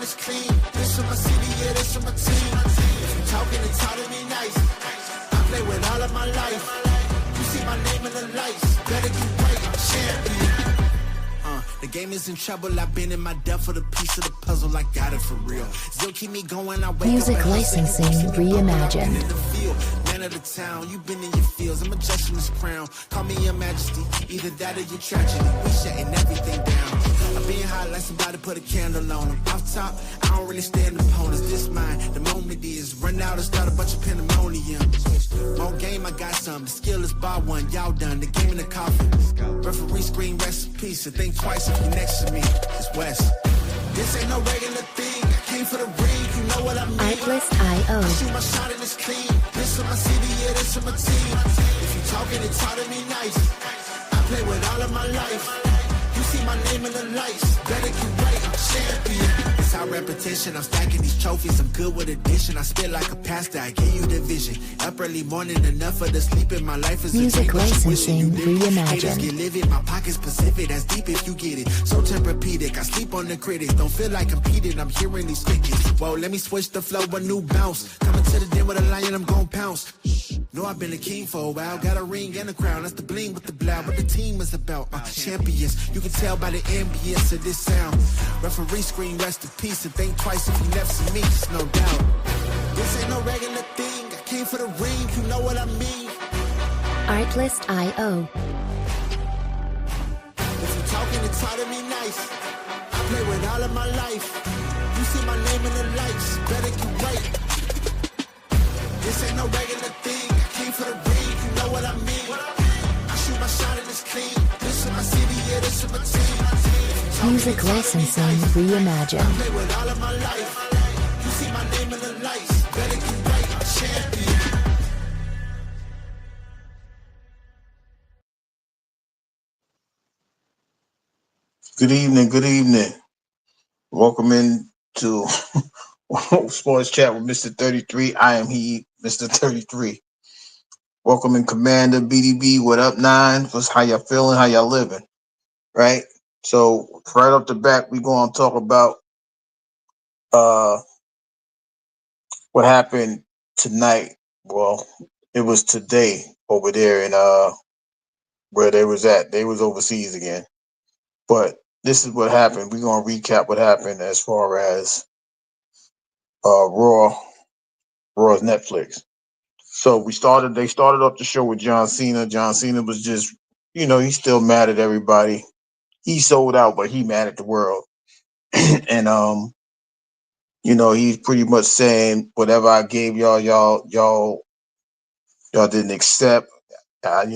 shining is clean. This is my city, yeah, this is my team. If you talking and talk to me nice, I play with all of my life. You see my name in the lights, better get right, I'm champion. The game is in trouble, I've been in my depth for the piece of the puzzle, I got it for real. Still keep me going, I wake Music up licensing reimagined. in the field, man of the town, you been in your fields, I'm adjusting this crown. Call me your majesty, either that or your tragedy. We shutting everything down. I've been hot like somebody put a candle on them. Off top, I don't really stand opponents. This mine, the moment is run out and start a bunch of pandemonium. More game, I got some. The skill is bar one, y'all done. The game in the coffin. Referee screen, rest in peace. So think twice if you next to me. It's West. This ain't no regular thing. I came for the ring, you know what I mean. Artlist.io. Shoot my shot and it's clean. This is my city, yeah, this is my team. If you talking and talk to me nice, I play with all of my life. You see my name in the lights, better get right, I'm champion. It's our repetition, I'm stacking these trophies, I'm good with addition. I spit like a pastor, I gave you the vision. Up early morning, enough for the sleep in my life is Music a dream, licensing reimagined. Haters reimagined. get livid, my pocket's Pacific, that's deep if you get it. So Tempur-Pedic, I sleep on the critics, don't feel like competing, I'm hearing these crickets. Whoa, let me switch the flow, a new bounce. Coming to the den with a lion, I'm gon' pounce. Know I've been a king for a while, got a ring and a crown, that's the bling with the blow, what the team is about, champions. You can tell by the ambience of this sound. Referee screen, rest in peace, and think twice if you never see me, just no doubt. This ain't no regular thing, I came for the ring, you know what I mean. Artlist.io. If you talking and talk to me nice, I play with all of my life. You see my name in the lights, better get right. This ain't no regular thing, I came for the ring, you know what I mean. I shoot my shot and it's clean. This is my city, yeah, this is my team. Music licensing reimagined. I play with all of my life. You see my name in the lights, better get right, I'm champion. Good evening. Good evening. Welcome in to Sports Chat with Mr. 33. I am he, Mr. 33. Welcome in Commander BDB. What up, Nine? What's how y'all feeling? How y'all living? Right? So right off the bat, we're going to talk about what happened tonight. Well, it was today over there in where they was at. They was overseas again. But this is what happened. We're gonna recap what happened as far as Raw's Netflix. So they started off the show with John Cena. John Cena was just, he's still mad at everybody. He sold out, but he mad at the world. And he's pretty much saying whatever I gave y'all didn't accept, and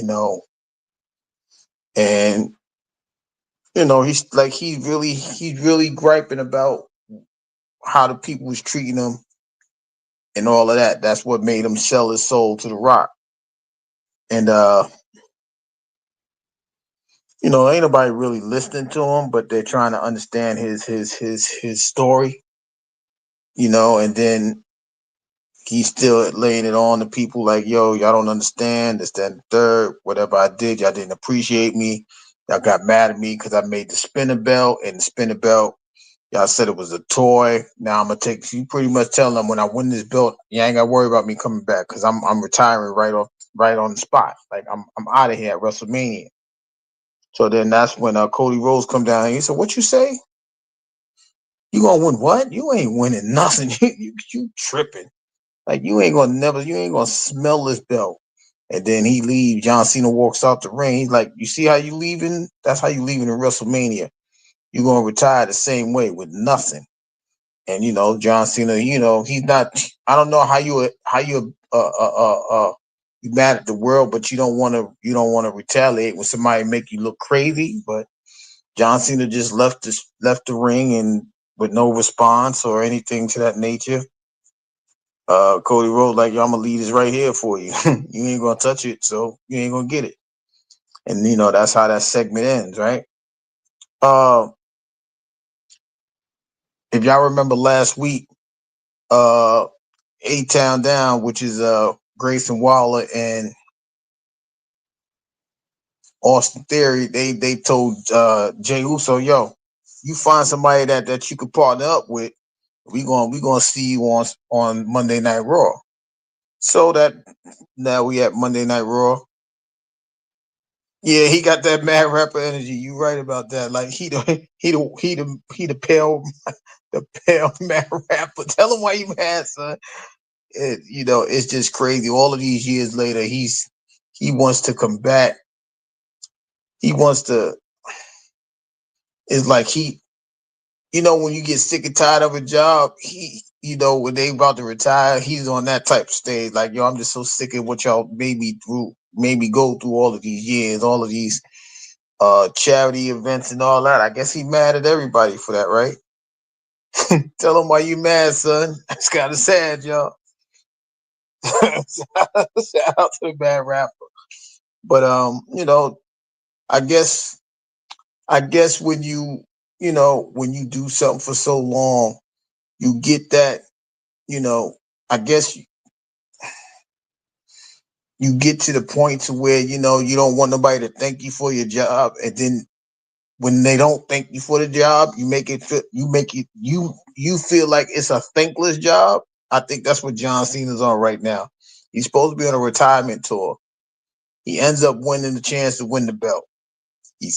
he's really griping about how the people was treating him and all of that. That's what made him sell his soul to The Rock. And ain't nobody really listening to him, but they're trying to understand his story, and then he's still laying it on to people like, yo, y'all don't understand this, that, and the third. Whatever I did, y'all didn't appreciate me. Y'all got mad at me because I made the spinner belt, and the spinner belt, y'all said it was a toy. Now I'm gonna take you pretty much telling them when I win this belt, you ain't gotta worry about me coming back because I'm retiring right on the spot. Like I'm out of here at WrestleMania. So then that's when Cody Rhodes come down and he said, "What you say? You gonna win what? You ain't winning nothing. You tripping. Like you ain't gonna smell this belt." And then he leaves. John Cena walks out the ring. He's like, "You see how you leaving? That's how you leaving in WrestleMania. You're gonna retire the same way with nothing." And John Cena, he's not. I don't know how you you mad at the world, but you don't want to retaliate when somebody make you look crazy. But John Cena just left the ring and with no response or anything to that nature. Cody Rhodes like, yo, I'm gonna leave this right here for you. You ain't gonna touch it, so you ain't gonna get it. And that's how that segment ends, right? If y'all remember last week, A-Town Down, which is Grayson Waller and Austin Theory, they told Jey Uso, yo, you find somebody that you could partner up with, we gonna see you on Monday Night Raw. So that now we at Monday Night Raw. Yeah, he got that mad rapper energy. You right about that. Like he the pale the pale mad rapper. Tell him why you mad, son. It's just crazy. All of these years later, he wants to combat. He wants to. It's like when you get sick and tired of a job, when they about to retire, he's on that type of stage. Like, yo, I'm just so sick of what y'all made me go through all of these years, all of these charity events and all that. I guess he mad at everybody for that, right? Tell him why you mad, son. It's kind of sad, y'all. Shout out to the bad rapper. But I guess when when you do something for so long, you get that, I guess you get to the point to where, you don't want nobody to thank you for your job. And then when they don't thank you for the job, you feel like it's a thankless job. I think that's what John Cena's on right now. He's supposed to be on a retirement tour. He ends up winning the chance to win the belt. He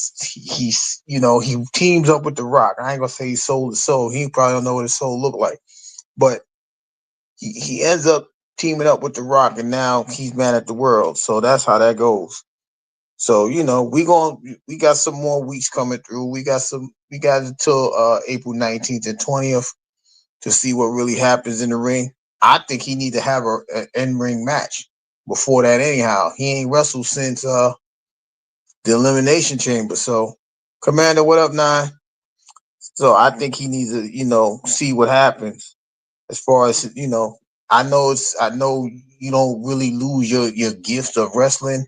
teams up with The Rock. I ain't gonna say he sold his soul. He probably don't know what his soul looked like, but he ends up teaming up with The Rock, and now he's mad at the world. So that's how that goes. So we got some more weeks coming through. We got until April 19th and 20th to see what really happens in the ring. I think he need to have an in-ring match before that. Anyhow, he ain't wrestled since the Elimination Chamber. So, Commander, what up, Nine? So I think he needs to see what happens as far as I know you don't really lose your gift of wrestling,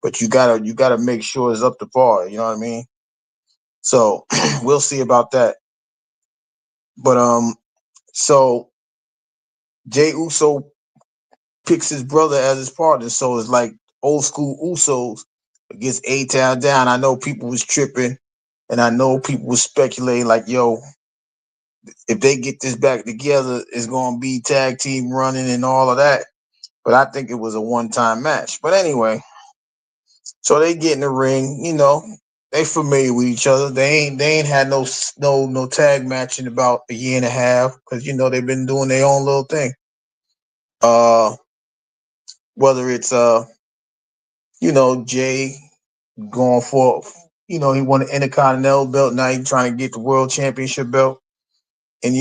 but you gotta make sure it's up to par. You know what I mean? So we'll see about that. But so Jay Uso picks his brother as his partner, so it's like old school Usos against A-Town Down. I know people was tripping, and I know people was speculating like, yo, if they get this back together, it's gonna be tag team running and all of that. But I think it was a one-time match. But anyway, so they get in the ring, they familiar with each other. They ain't had no tag match in about a year and a half because they've been doing their own little thing. Whether it's Jay going for he won the Intercontinental belt, now he's trying to get the World Championship belt. And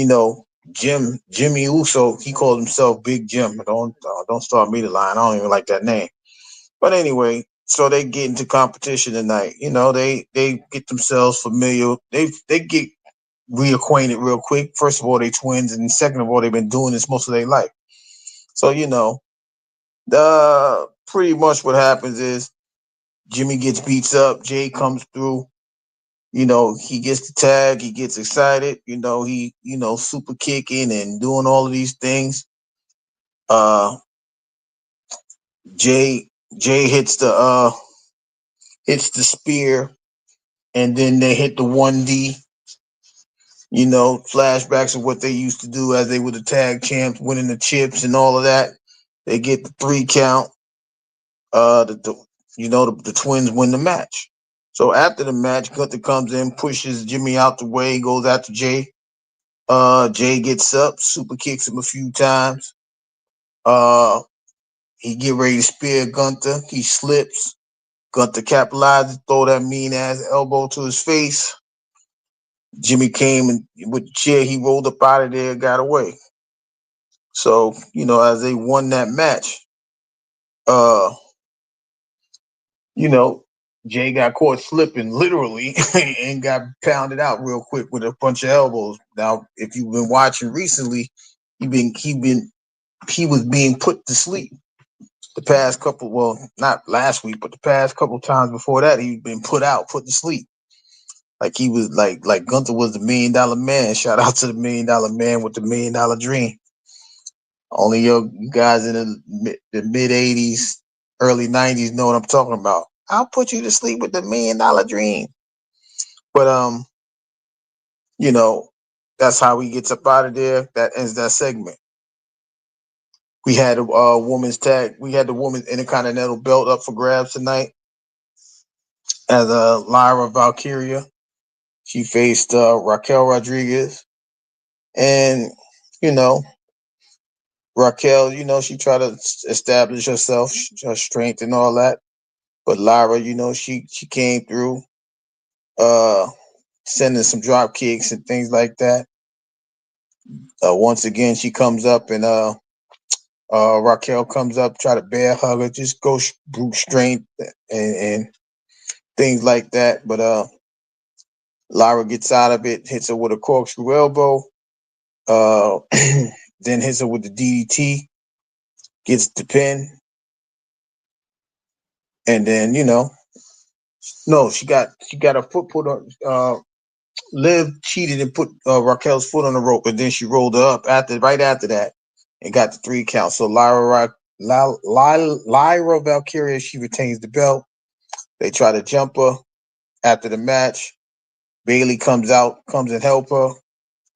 Jimmy Uso, he called himself Big Jim. Don't start me to line. I don't even like that name. But anyway, so they get into competition tonight. They get themselves familiar. They get reacquainted real quick. First of all, they twins, and second of all, they've been doing this most of their life. So the pretty much what happens is Jimmy gets beats up. Jay comes through. He gets the tag. He gets excited. He super kicking and doing all of these things. Jay hits the spear, and then they hit the 1D. Flashbacks of what they used to do as they were the tag champs, winning the chips and all of that. They get the 3 count. The twins win the match. So after the match, Gunther comes in, pushes Jimmy out the way, goes after Jay. Jay gets up, super kicks him a few times. He get ready to spear Gunther. He slips. Gunther capitalizes, throw that mean ass elbow to his face. Jimmy came and with the chair, he rolled up out of there, got away. So, as they won that match, Jay got caught slipping literally and got pounded out real quick with a bunch of elbows. Now, if you've been watching recently, he was being put to sleep the past couple, well, not last week, but the past couple times before that, he'd been put to sleep. Like he was like Gunther was the $1 million man. Shout out to the $1 million man with the $1 million dream. Only you guys in the mid 80s, early 90s know what I'm talking about. I'll put you to sleep with the $1 million dream. But That's how he gets up out of there. That ends that segment. We had a women's tag. We had the women's Intercontinental belt up for grabs tonight as Lyra Valkyria. She faced Raquel Rodriguez, and you know Raquel, she tried to establish herself, her strength and all that. But Lyra, she came through, uh, sending some drop kicks and things like that. Once again, she comes up and Raquel comes up, try to bear hug her, just go brute strength and things like that. But Lyra gets out of it, hits her with a corkscrew elbow, uh, then hits her with the DDT, gets the pin, and then no, she got her foot put on. Liv cheated and put Raquel's foot on the rope, and then she rolled her up right after that and got the 3 count. So Lyra Valkyria, she retains the belt. They try to jump her after the match. Bayley comes and help her.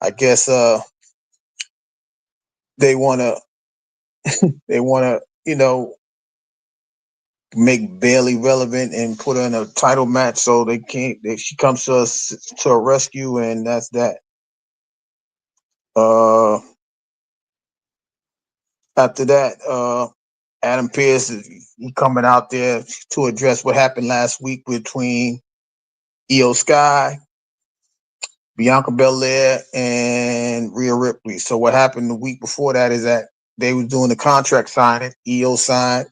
I guess they wanna make Bayley relevant and put her in a title match, so they can't. She comes to us to a rescue, and that's that. After that, Adam Pearce is coming out there to address what happened last week between Io Sky, Bianca Belair, and Rhea Ripley. So what happened the week before that is that they were doing the contract signing. Io signed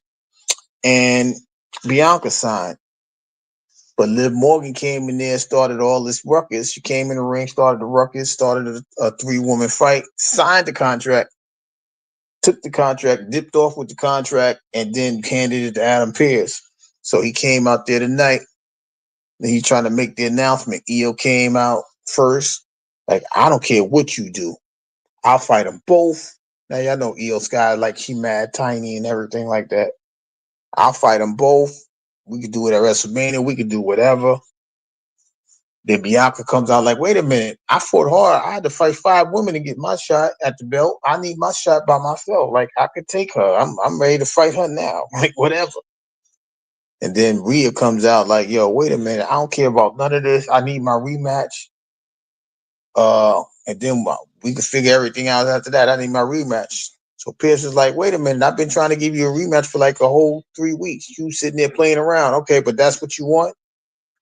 and Bianca signed. But Liv Morgan came in there, started all this ruckus. She came in the ring, started the ruckus, started a 3-woman fight, signed the contract, took the contract, dipped off with the contract, and then handed it to Adam Pearce. So he came out there tonight, and he's trying to make the announcement. Io came out first. Like, I don't care what you do. I'll fight them both. Now, y'all know Io Sky, like, she mad tiny and everything like that. I'll fight them both. We could do it at WrestleMania. We could do whatever. Then Bianca comes out like, wait a minute. I fought hard. I had to fight 5 women to get my shot at the belt. I need my shot by myself. Like, I could take her. I'm ready to fight her now. Like, whatever. And then Rhea comes out like, yo, wait a minute. I don't care about none of this. I need my rematch. And then we can figure everything out after that. I need my rematch. So Pearce is like, wait a minute. I've been trying to give you a rematch for like a whole 3 weeks. You sitting there playing around. Okay, but that's what you want?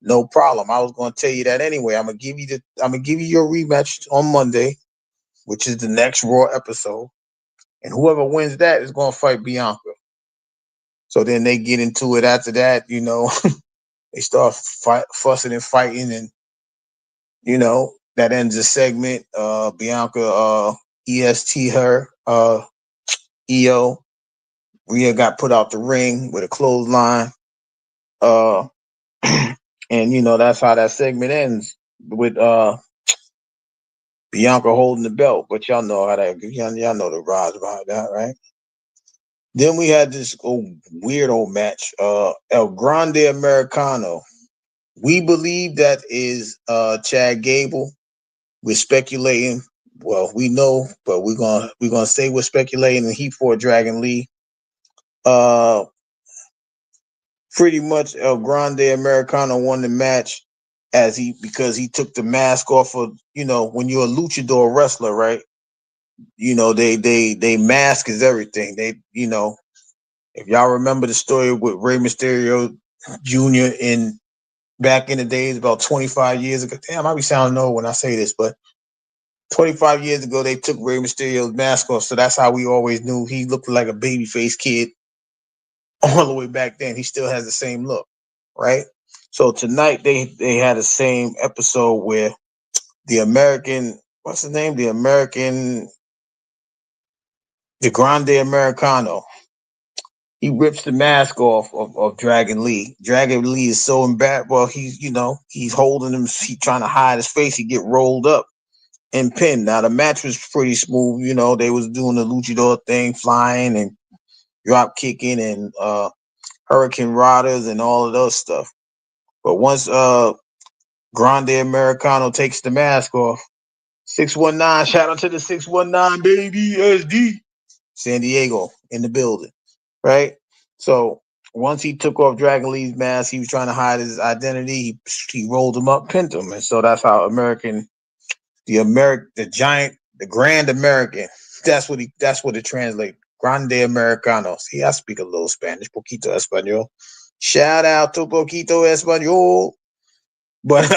No problem. I was going to tell you that anyway. I'm gonna give you your rematch on Monday, which is the next Raw episode, and whoever wins that is going to fight Bianca. So then they get into it after that. They start fussing and fighting, and that ends the segment. Bianca EST her Io. Rhea got put out the ring with a clothesline. And that's how that segment ends with Bianca holding the belt. But y'all know how that y'all know the rise about that, right? Then we had this weird old match, El Grande Americano. We believe that is Chad Gable. We're speculating. Well, we know, but we're gonna say we're speculating, and he fought Dragon Lee. Pretty much El Grande Americano won the match because he took the mask off of, when you're a luchador wrestler, right? They mask is everything. They, if y'all remember the story with Rey Mysterio Jr. back in the days, about 25 years ago. Damn, I be sounding old when I say this, but 25 years ago, they took Rey Mysterio's mask off. So that's how we always knew he looked like a babyface kid all the way back then. He still has the same look, right? So tonight they had the same episode where the American, what's his name? The Grande Americano. He rips the mask off of Dragon Lee. Dragon Lee is so embarrassed. Well, he's holding him. He's trying to hide his face. He get rolled up and pinned. Now the match was pretty smooth. They was doing the luchador thing, flying and drop kicking and hurricane riders and all of those stuff. But once Grande Americano takes the mask off, 619. Shout out to the 619 baby SD. San Diego in the building, right? So once he took off Dragon Lee's mask, he was trying to hide his identity. He rolled him up, pinned him, and so that's how the giant, the Grand American. That's what it translates. Grande Americano. See, I speak a little Spanish, poquito español. Shout out to poquito español. But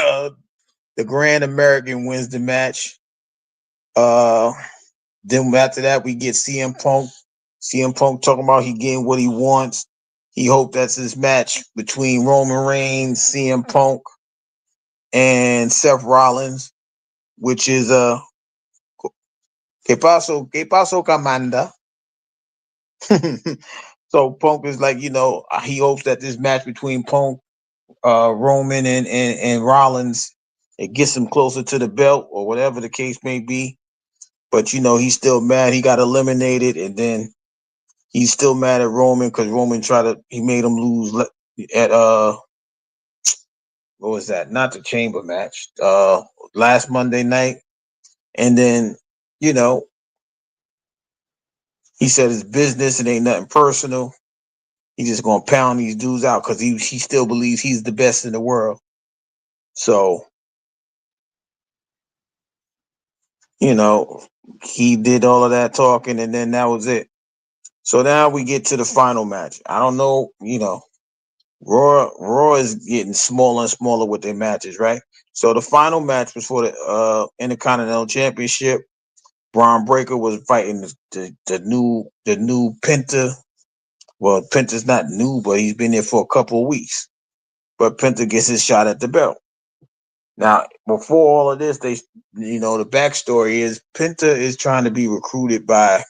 the Grand American wins the match. Then after that, we get CM Punk. CM Punk talking about he getting what he wants. He hoped that's his match between Roman Reigns, CM Punk, and Seth Rollins, which is ¿Qué pasó, Camanda? So Punk is like, he hopes that this match between Punk, Roman, and Rollins, it gets him closer to the belt or whatever the case may be. But he's still mad. He got eliminated, and then he's still mad at Roman because Roman he made him lose at what was that? Not the chamber match. Last Monday night. And then, he said it's business, it ain't nothing personal. He's just gonna pound these dudes out because he still believes he's the best in the world. So, he did all of that talking, and then that was it. So now we get to the final match. I don't know, Raw is getting smaller and smaller with their matches, right? So the final match was for the Intercontinental Championship. Braun Breaker was fighting the new Penta. Well, Penta's not new, but he's been there for a couple of weeks. But Penta gets his shot at the belt. Now, before all of this, the backstory is Penta is trying to be recruited by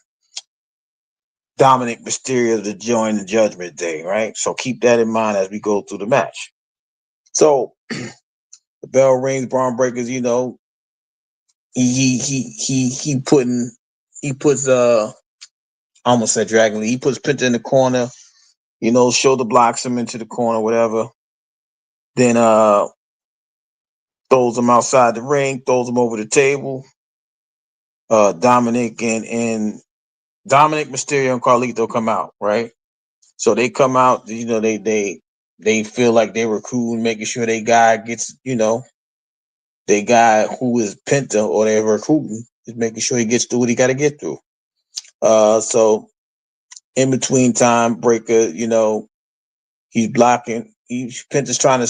Dominic Mysterio to join the Judgment Day, right? So keep that in mind as we go through the match. So the bell rings, Braun Breakers, he puts I almost said Dragon Lee. He puts Penta in the corner, shoulder blocks him into the corner, whatever. Then throws him outside the ring, throws him over the table. Dominic and Dominic Mysterio and Carlito come out, right? So they come out, they feel like they're recruiting, making sure they guy gets, they guy who is Penta or they're recruiting is making sure he gets through what he got to get through. So in between time, Breaker, he's blocking. Penta's trying to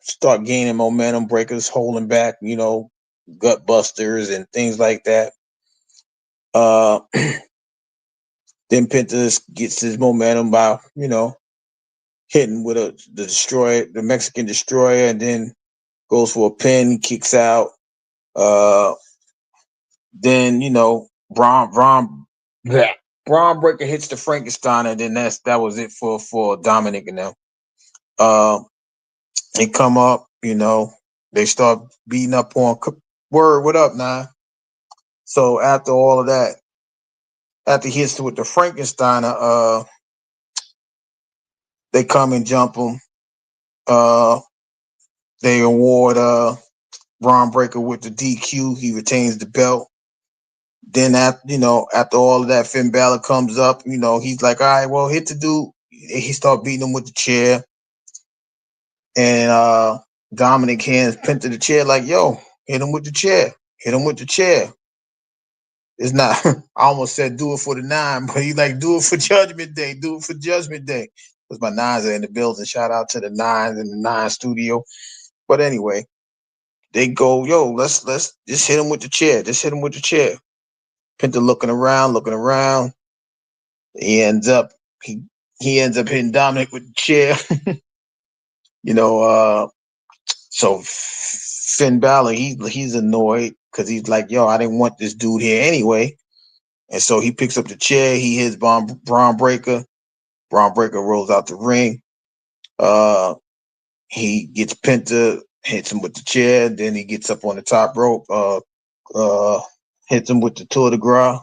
start gaining momentum. Breaker's holding back, gut busters and things like that. Then Penta gets his momentum by, hitting with the Mexican Destroyer, and then goes for a pin, kicks out. Then Braun Breaker hits the Frankenstein, and then that was it for Dominic and them. They come up, they start beating up on Word. What up, nah? So after all of that, after he hits with the Frankenstein, they come and jump him. They award Braun Breaker with the DQ. He retains the belt. Then after all of that, Finn Balor comes up. He's like, all right, well, hit the dude. He start beating him with the chair. And Dominic hands Penta the chair like, yo, hit him with the chair. Hit him with the chair. It's not, I almost said do it for the 9, but he's like, do it for Judgment Day. Do it for Judgment Day. Because my 9s are in the building. Shout out to the 9s in the 9 studio. But anyway, they go, yo, let's just hit him with the chair. Just hit him with the chair. Penta looking around. He ends up hitting Dominic with the chair. So Finn Balor, he's annoyed because he's like, yo, I didn't want this dude here anyway. And so he picks up the chair, he hits Braun Breaker. Braun Breaker rolls out the ring. He gets Penta, hits him with the chair, then he gets up on the top rope, hits him with the Tour de Grace.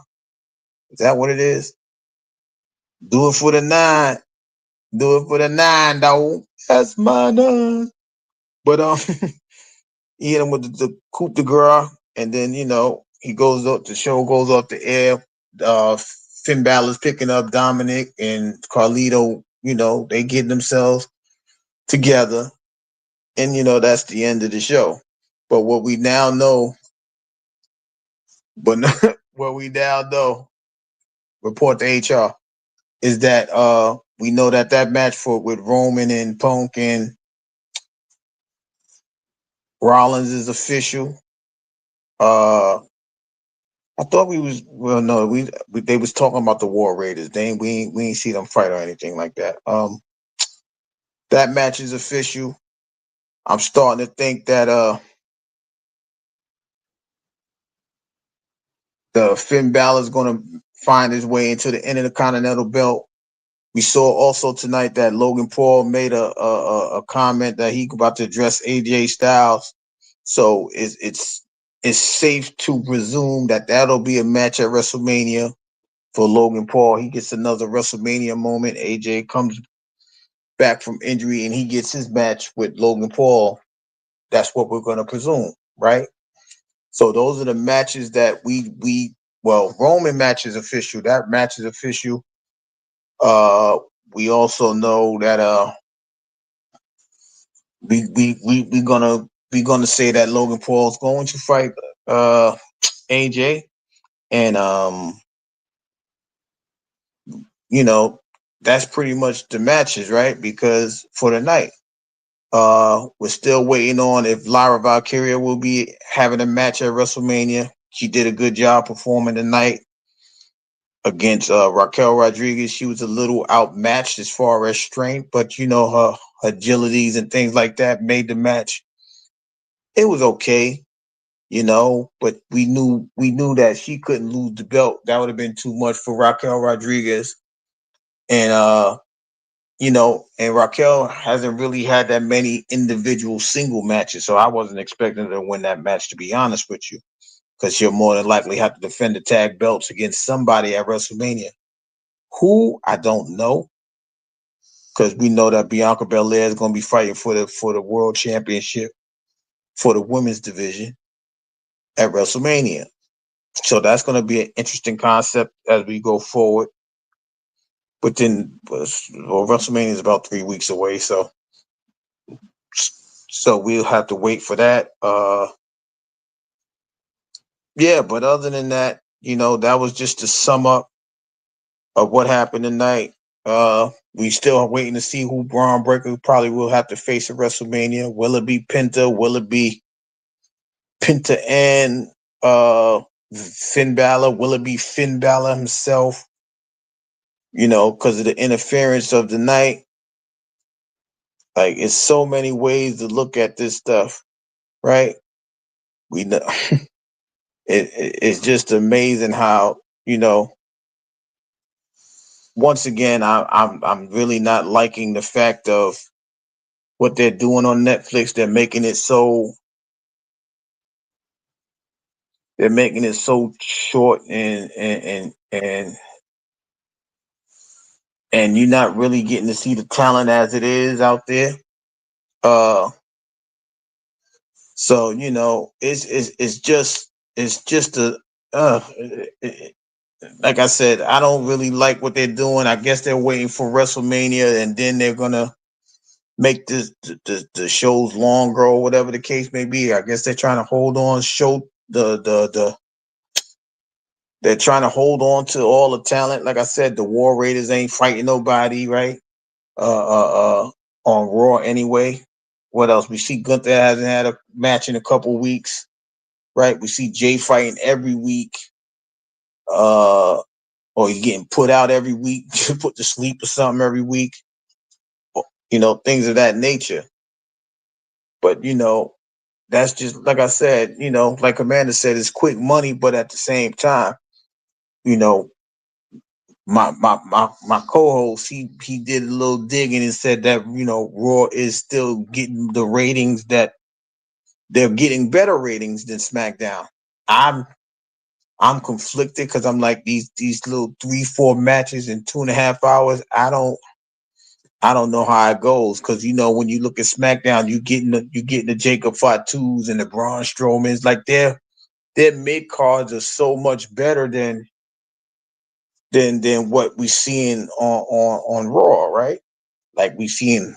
Is that what it is? Do it for the 9. Do it for the 9, dog. That's my 9. But he hit him with the coup de grace. and then he goes up. The show goes off the air. Finn Balor's picking up Dominic and Carlito. They get themselves together, and that's the end of the show. But what we now know, what we now know, report to HR, is that we know that match with Roman and Punk and Rollins is official. I thought they was talking about the War Raiders. We ain't see them fight or anything like that. That match is official. I'm starting to think that the Finn Balor is going to find his way into the Intercontinental Belt. We saw also tonight that Logan Paul made a comment that he about to address AJ Styles. So it's safe to presume that that'll be a match at WrestleMania for Logan Paul. He gets another WrestleMania moment. AJ comes back from injury and he gets his match with Logan Paul. That's what we're going to presume, right? So those are the matches that Roman match is official. That match is official. We also know that we're gonna say that Logan Paul's going to fight AJ, and that's pretty much the matches, right? Because for the night, we're still waiting on if Lyra Valkyria will be having a match at WrestleMania. She did a good job performing tonight against Raquel Rodriguez. She was a little outmatched as far as strength, but her agilities and things like that made the match. It was okay, but we knew that she couldn't lose the belt. That would have been too much for Raquel Rodriguez. And and Raquel hasn't really had that many individual single matches, so I wasn't expecting her to win that match, to be honest with you, because she'll more than likely have to defend the tag belts against somebody at WrestleMania. Who, I don't know, because we know that Bianca Belair is going to be fighting for the world championship for the women's division at WrestleMania. So that's going to be an interesting concept as we go forward. But then, WrestleMania is about 3 weeks away, so we'll have to wait for that. Yeah, but other than that, that was just to sum up of what happened tonight. We still are waiting to see who Braun Breaker probably will have to face at WrestleMania. Will it be Penta? Will it be Penta and Finn Balor? Will it be Finn Balor himself? Because of the interference of the night. Like, it's so many ways to look at this stuff, right? We know it's just amazing how, once again, I'm really not liking the fact of what they're doing on Netflix. They're making it so short, and you're not really getting to see the talent as it is out there. So it's just like I said, I don't really like what they're doing. I guess they're waiting for WrestleMania, and then they're gonna make the shows longer or whatever the case may be. I guess they're trying to hold on, they're trying to hold on to all the talent. Like I said, the War Raiders ain't fighting nobody, right? On Raw anyway. What else? We see Gunther hasn't had a match in a couple weeks, right? We see Jay fighting every week, or he's getting put out every week, put to sleep or something every week, things of that nature. But that's just, like I said, like Amanda said, it's quick money, but at the same time, my co-host, he did a little digging and said that Raw is still getting the ratings that they're getting better ratings than SmackDown. I'm conflicted because I'm like, these little 3-4 matches in 2.5 hours. I don't know how it goes, because when you look at SmackDown, you getting the Jacob Fatus and the Braun Strowmans, like their mid cards are so much better than what we seeing on Raw, right? Like we seen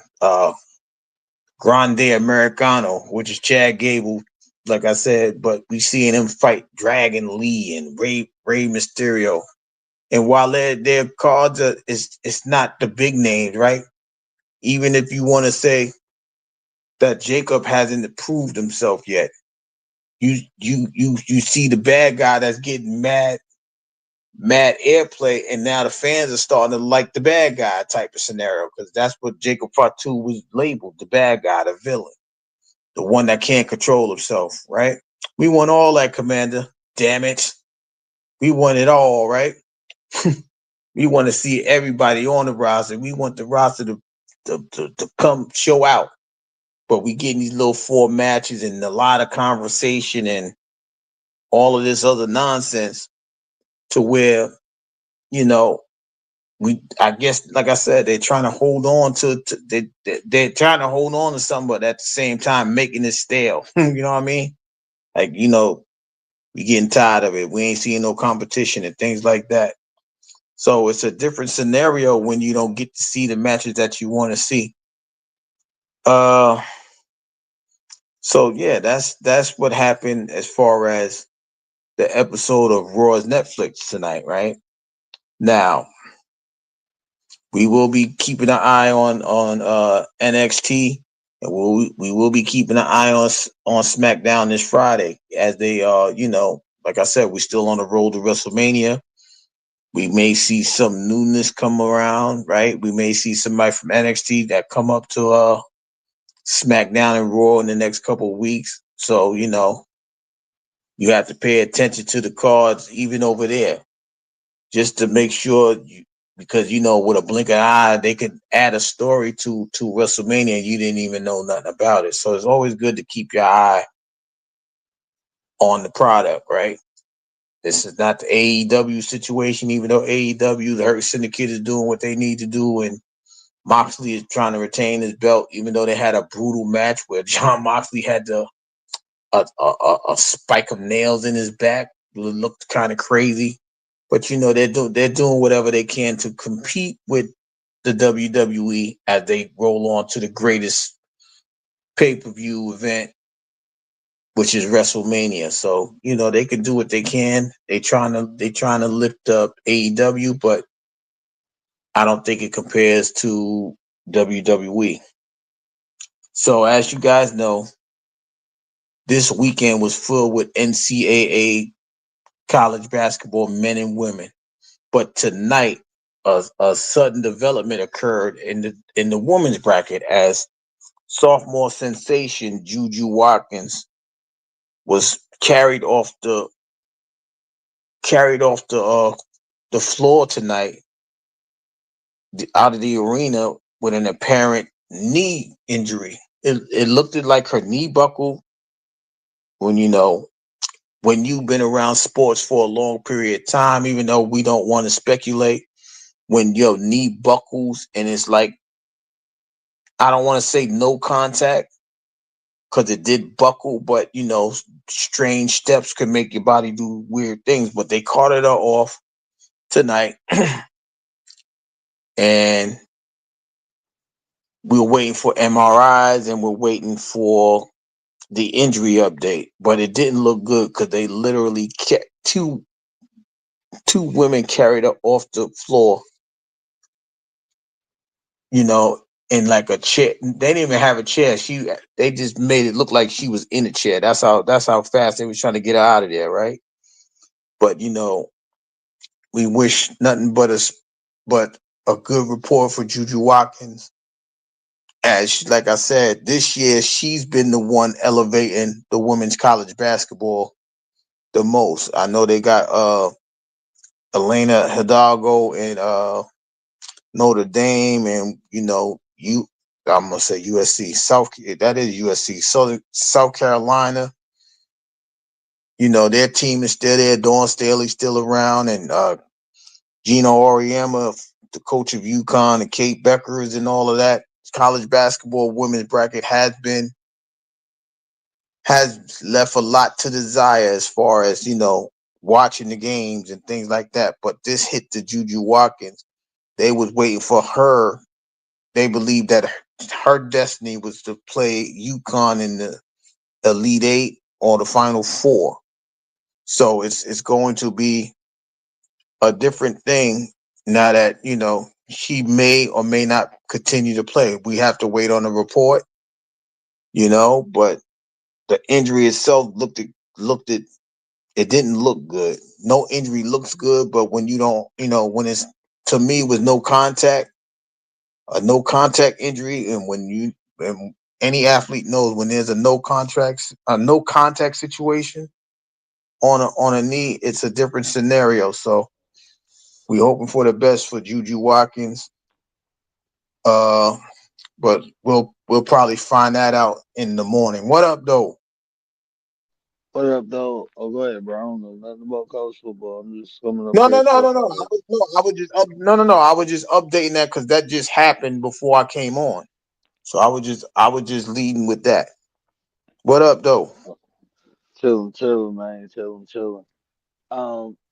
Grande Americano, which is Chad Gable, like I said, but we seeing him fight Dragon Lee and Rey Mysterio. And while their cards are, it's not the big names, right? Even if you want to say that Jacob hasn't proved himself yet, you see the bad guy that's getting mad airplay, and now the fans are starting to like the bad guy type of scenario, because that's what Jacob Fatu was labeled, the bad guy, the villain, the one that can't control himself, right? We want all that, Commander. Damn it. We want it all, right? We want to see everybody on the roster. We want the roster to come show out. But we getting these little 4 matches and a lot of conversation and all of this other nonsense to where, you know, I guess, like I said, they're trying to hold on they're trying to hold on to something, but at the same time making it stale. You know what I mean? Like, we getting tired of it. We ain't seeing no competition and things like that. So it's a different scenario when you don't get to see the matches that you want to see. So yeah, that's what happened as far as the episode of Raw's Netflix tonight, right? Now, we will be keeping an eye on NXT, and we will be keeping an eye on SmackDown this Friday, as they like I said, we're still on the road to WrestleMania. We may see some newness come around, right? We may see somebody from NXT that come up to SmackDown and Raw in the next couple of weeks. So, you have to pay attention to the cards even over there, just to make sure because with a blink of an eye they could add a story to WrestleMania and you didn't even know nothing about it. So it's always good to keep your eye on the product, right? This is not the AEW situation, even though AEW, the Hurt Syndicate, is doing what they need to do, and Moxley is trying to retain his belt, even though they had a brutal match where Jon Moxley had a spike of nails in his back. It looked kind of crazy. But they're doing whatever they can to compete with the WWE as they roll on to the greatest pay-per-view event, which is WrestleMania. So, they can do what they can. They trying to lift up AEW, but I don't think it compares to WWE. So, as you guys know, this weekend was filled with NCAA college basketball, men and women. But tonight, a sudden development occurred in the women's bracket, as sophomore sensation Juju Watkins was carried off the floor tonight, out of the arena, with an apparent knee injury. It looked like her knee buckled. When you've been around sports for a long period of time, even though we don't want to speculate, when your knee buckles and it's like, I don't want to say no contact, because it did buckle, but strange steps could make your body do weird things. But they carted her off tonight, and we're waiting for MRIs and we're waiting for the injury update. But it didn't look good, because they literally kept two women carried her off the floor, in like a chair. They didn't even have a chair. They just made it look like she was in a chair. That's how fast they was trying to get her out of there, right? But we wish nothing but a good report for Juju Watkins. As like I said, this year she's been the one elevating the women's college basketball the most. I know they got Elena Hidalgo and Notre Dame, and I'm gonna say USC. That is USC. South Carolina. Their team is still there. Dawn Staley's still around, and Gino Auriemma, the coach of UConn, and Kate Beckers and all of that. College basketball women's bracket has been has left a lot to desire as far as watching the games and things like that. But this hit to Juju Watkins. They was waiting for her. They believed that her destiny was to play UConn in the Elite Eight or the Final Four. So it's going to be a different thing now that she may or may not continue to play. We have to wait on the report, but the injury itself looked at it didn't look good. No injury looks good, but when you don't, when it's to me with no contact, a no contact injury, and and any athlete knows when there's a no contact situation on a knee, it's a different scenario. So we hoping for the best for Juju Watkins. But we'll probably find that out in the morning. What up, though? What up, though? Oh, go ahead, bro. I don't know nothing about college football. I'm just coming up No, no, here no, for no, no. I was just no, no, no. I was just updating that because that just happened before I came on. So I was just leading with that. What up, though? chilling, man, chilling.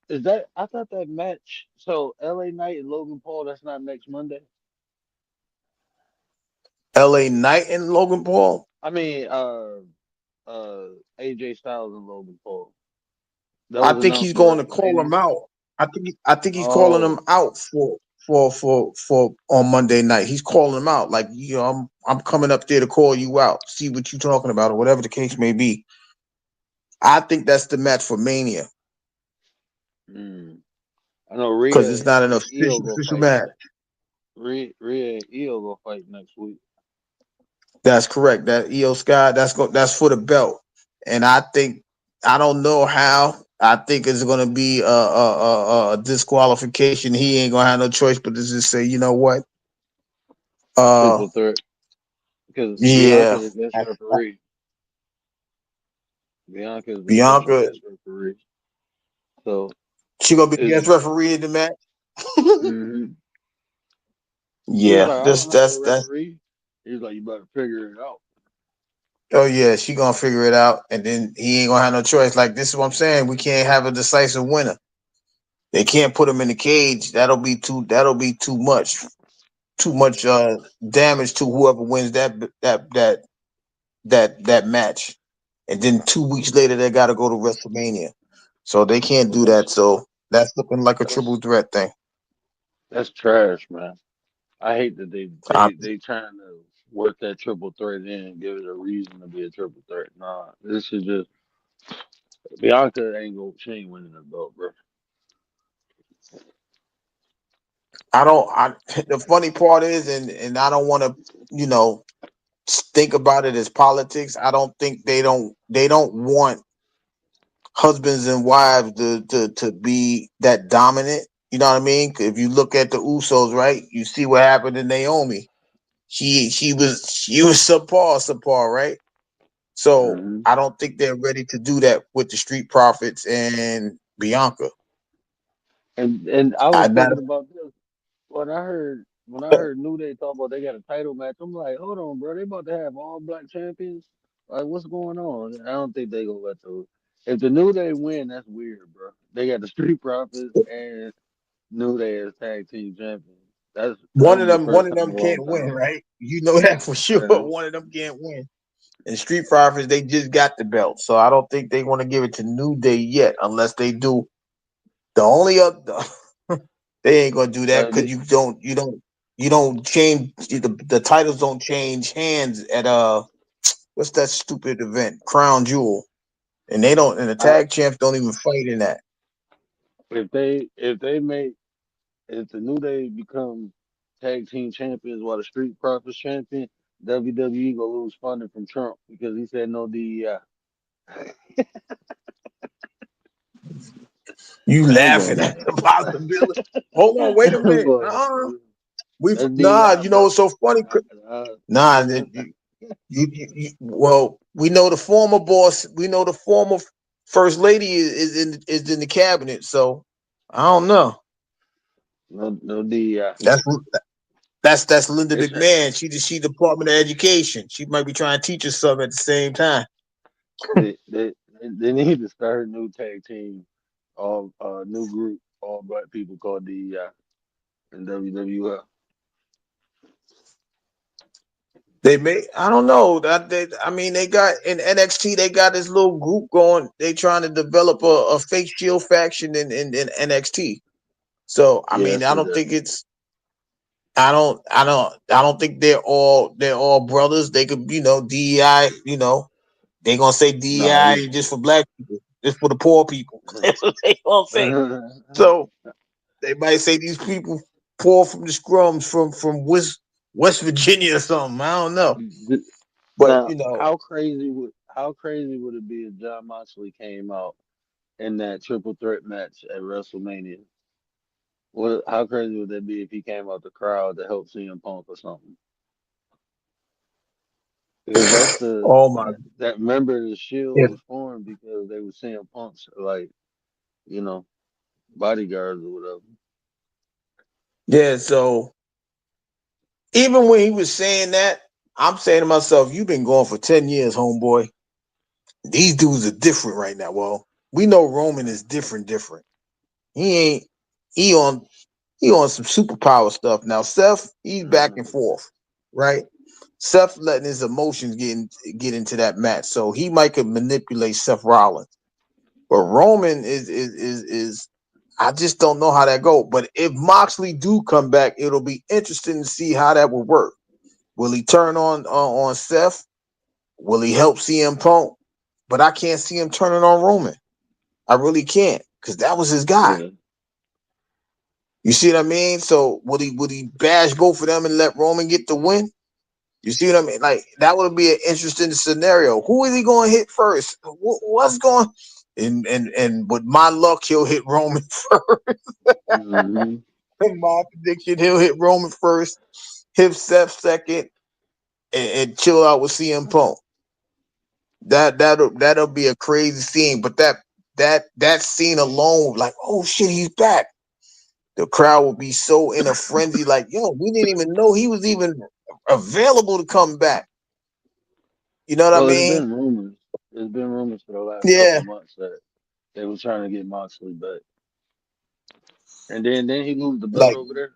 Is that? I thought that match. So L.A. Knight and Logan Paul. That's not next Monday. L.A. Knight and Logan Paul. I mean, uh, AJ Styles and Logan Paul. That I was think he's announced going for to call him WrestleMania. out. I think he's calling him Oh, out for on Monday night. He's calling him out like I'm coming up there to call you out, see what you talking about, or whatever the case may be. I think that's the match for Mania mm. I know because it's Rhea not an and Io go official fight. match. Rhea and Io go fight next week. That's correct. That EO Sky, that's for the belt. And I don't know how. I think it's gonna be a disqualification. He ain't gonna have no choice but to just say, you know what? Uh Triple threat because yeah. Bianca the guest referee. Bianca is the special Bianca, guest referee. So she gonna be is guest referee in the match. hmm She was Yeah, like, I this don't have a that's referee. He was like, you better figure it out. oh yeah, she gonna figure it out, and then he ain't gonna have no choice. Like this is what I'm saying. We can't have a decisive winner. They can't put him in the cage. That'll be too much. Too much damage to whoever wins that match. And then 2 weeks later they gotta go to WrestleMania. So they can't But do that. So that's looking like a triple that's threat thing. that's trash, man. I hate that I, they trying to work that triple threat in and give it a reason to be a triple threat. Nah, this is just Bianca ain't go she ain't winning the belt, bro. I don't I the funny part is and I don't want to, you know, think about it as politics. I don't think they don't want husbands and wives to be that dominant. You know what I mean? If you look at the Usos, right, you see what happened to Naomi. She was subpar, right? So hmm I don't think they're ready to do that with the Street Profits and Bianca. And I was I not thinking about this when I heard New Day talk about they got a title match. I'm like, hold on, bro, they about to have all black champions. Like, what's going on? I don't think they gonna let those. If the New Day win, that's weird, bro. They got the Street Profits and New Day as tag team champions. one That'll of be the them one first of time in them a long can't win, time. right? You know that for sure. Uh, One of them can't win. And Street Profits, they just got the belt, so I don't think they want to give it to New Day yet, unless they do. The only other they ain't gonna do that that'll because be you don't change the titles don't change hands at what's that stupid event Crown Jewel, and they don't, and the I, tag champs don't even fight in that. if they make if the New Day become tag team champions while the Street Profits champion, WWE gonna lose funding from Trump because he said no DEI. You Ain't laughing gonna at the possibility? Hold on, wait a minute. Boy, We that's nah. DEI, You know bro. what's so funny? Nah, well, we know the former boss. We know the former first lady is in the cabinet. So I don't know. No DEI. That's that's Linda It's McMahon. She Department of Education. She might be trying to teach us something at the same time. They need to start a new tag team, all new group, all black people called DEI in WWF. They may, I don't know that they. I mean, they got in NXT. They got this little group going. They trying to develop a fake Shield faction in NXT. So I Yeah, I mean, I see don't that. think it's. I don't think they're all brothers. They could, DEI. They gonna say Nah, DEI just for black people, just for the poor people. That's what they gonna say. he- So they might say these people poor from the scrums from West Virginia or something. I don't know, but Now, how crazy would it be if John Moxley came out in that triple threat match at WrestleMania? How crazy would that be if he came out the crowd to help CM Punk or something? Because that's the oh my, that member of the Shield yeah, was formed because they were CM Punk's like you know bodyguards or whatever. yeah. So even when he was saying that, I'm saying to myself, "You've been going for 10 years, homeboy. These dudes are different right now. Well, we know Roman is different. Different. He ain't. He on. He on some superpower stuff now. Seth, he's back and Mhm. forth, right? Seth letting his emotions get into that match, so he might could manipulate Seth Rollins. But Roman is I just don't know how that go. But if Moxley do come back, it'll be interesting to see how that will work. Will he turn on Seth? Will he help CM Punk? But I can't see him turning on Roman. I really can't because that was his guy. Yeah. You see what I mean? So would he bash both of them and let Roman get the win? You see what I mean? Like that would be an interesting scenario. Who is he going to hit first? What's going? And with my luck, he'll hit Roman first. Hmm. In my prediction, he'll hit Roman first, hit Seth second, and chill out with CM Punk. That'll be a crazy scene. But that scene alone, like, oh shit, he's back. The crowd will be so in a frenzy, like, yo, we didn't even know he was even available to come back. You know what I Well, it's mean? been rumors. It's been rumors for the last couple Yeah. months that they were trying to get Moxley back, and then he moved the belt Like, over there,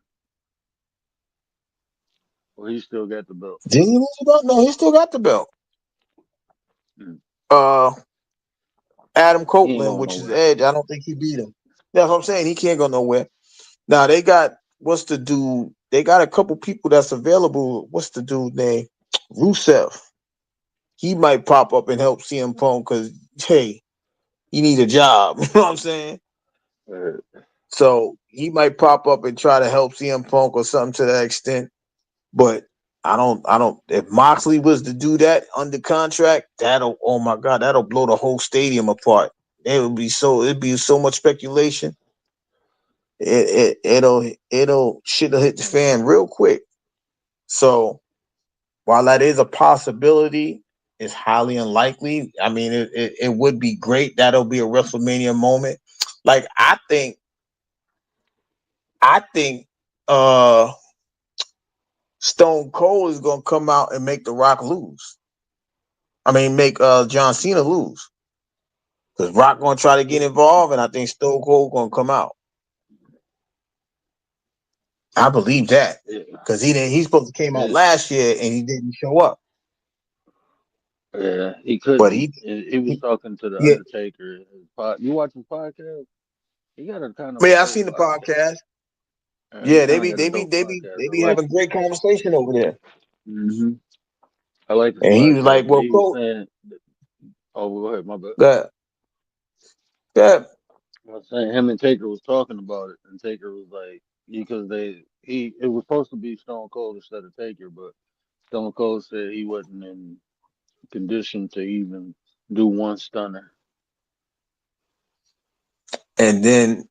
or he still got the belt. did he lose the belt? No, he still got the belt. Mm. Uh, Adam He ain't Copeland, going which is nowhere. Edge, I don't think he beat him. That's what I'm saying. He can't go nowhere. Now they got what's the dude? They got a couple people that's available. What's the dude name? Rusev. He might pop up and help CM Punk because hey, he need a job. You know what I'm saying? Uh, So he might pop up and try to help CM Punk or something to that extent. But I don't. If Moxley was to do that under contract, that'll, oh my god, that'll blow the whole stadium apart. It'd be so much speculation. It'll shit'll hit the fan real quick. So while that is a possibility, it's highly unlikely. I mean, it would be great. That'll be a WrestleMania moment. Like I think uh Stone Cold is gonna come out and make The Rock lose. I mean, make John Cena lose because Rock gonna try to get involved, and I think Stone Cold gonna come out. I believe that yeah, because he didn't. He's supposed to came out yeah, last year and he didn't show up, yeah. He but couldn't. He was he talking to the yeah. Undertaker. You watch his podcast? He got a kind of a Man, I dope seen the podcast. podcast. He Yeah, kind of got a dope podcast. they I be like having it. great conversation over there. Hmm. I like his And he was podcast, like, but "Well, he was Coach, saying, "Oh, well, go ahead, my bad." that that I was saying him and Taker was talking about it, and Taker was like, because it was supposed to be Stone Cold instead of Taker, but Stone Cold said he wasn't in condition to even do one stunner. and then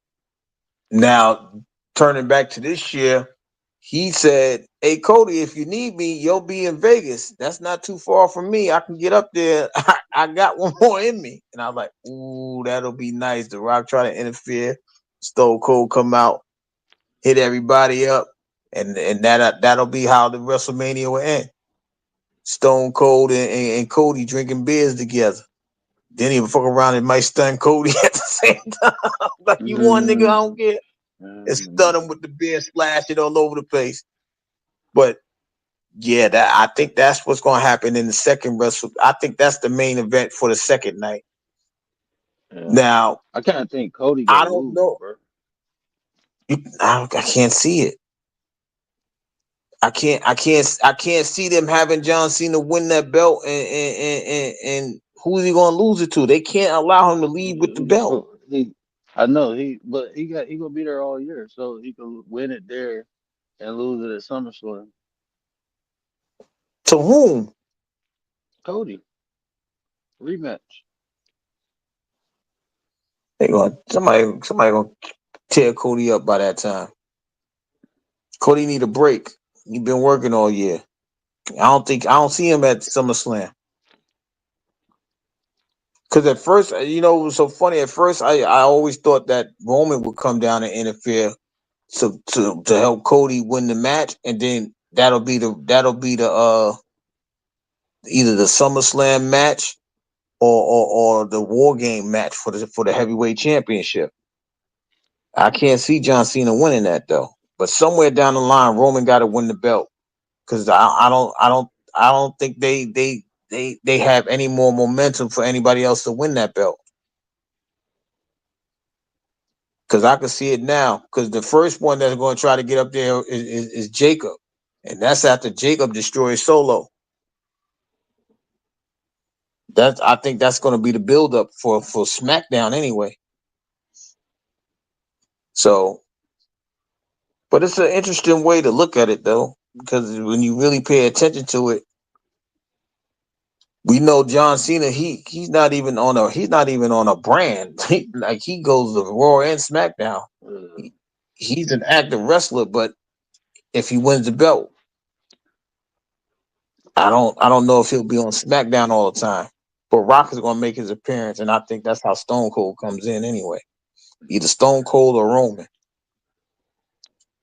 now turning back to this year, he said, "Hey Cody, if you need me, you'll be in Vegas. That's not too far from me. I can get up there. I got one more in me." And I was like, "Ooh, that'll be nice." The Rock try to interfere, Stone Cold come out, hit everybody up, and that'll be how the WrestleMania will end. Stone Cold and Cody drinking beers together. Didn't even fuck around and might stun Cody at the same time. Like, you want, nigga, I Mm, don't care. And stun mm, him with the beer, splash it all over the place. But yeah, that I think that's what's gonna happen in the second wrestle. I think that's the main event for the second night. yeah. Now, I kind of think Cody I gonna don't lose, know. bro. I can't see it. I can't see them having John Cena win that belt and who's he gonna lose it to? They can't allow him to leave with the belt. He, I know but he gonna be there all year, so he can win it there and lose it at SummerSlam. To whom? Cody rematch. They gonna somebody gonna tear Cody up by that time. Cody need a break. He been working all year. I don't see him at SummerSlam. Because at first, it was so funny. At first, I always thought that Roman would come down and interfere to help Cody win the match, and then that'll be the either the SummerSlam match or the War Game match for the heavyweight championship. I can't see John Cena winning that though. But somewhere down the line, Roman got to win the belt because I don't think they have any more momentum for anybody else to win that belt. Because I can see it now. Because the first one that's going to try to get up there is Jacob, and that's after Jacob destroys Solo. I think that's going to be the build up for SmackDown anyway. So, but it's an interesting way to look at it though, because when you really pay attention to it, we know John Cena. He's not even on a brand. He goes to Raw and SmackDown. Uh, He, he's an active wrestler, but if he wins the belt, I don't know if he'll be on SmackDown all the time. But Rock is gonna make his appearance, and I think that's how Stone Cold comes in anyway. Either Stone Cold or Roman,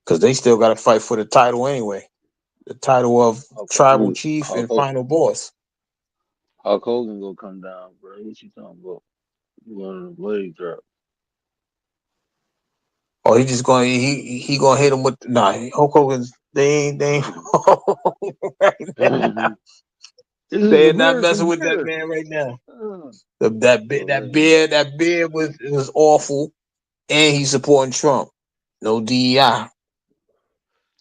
because they still got to fight for the title anyway. The title of Hulk, Tribal who, Chief Hulk, and Final Boss. Hulk Hogan gonna come down, bro. What you talking about? You want a blade drop? Or he just going he gonna hit him with Hulk Hogan's they ain't right now. This is They're not messing America's with that beer. man right now. Uh, That so that man, beard that beard was awful, and he's supporting Trump. No DEI.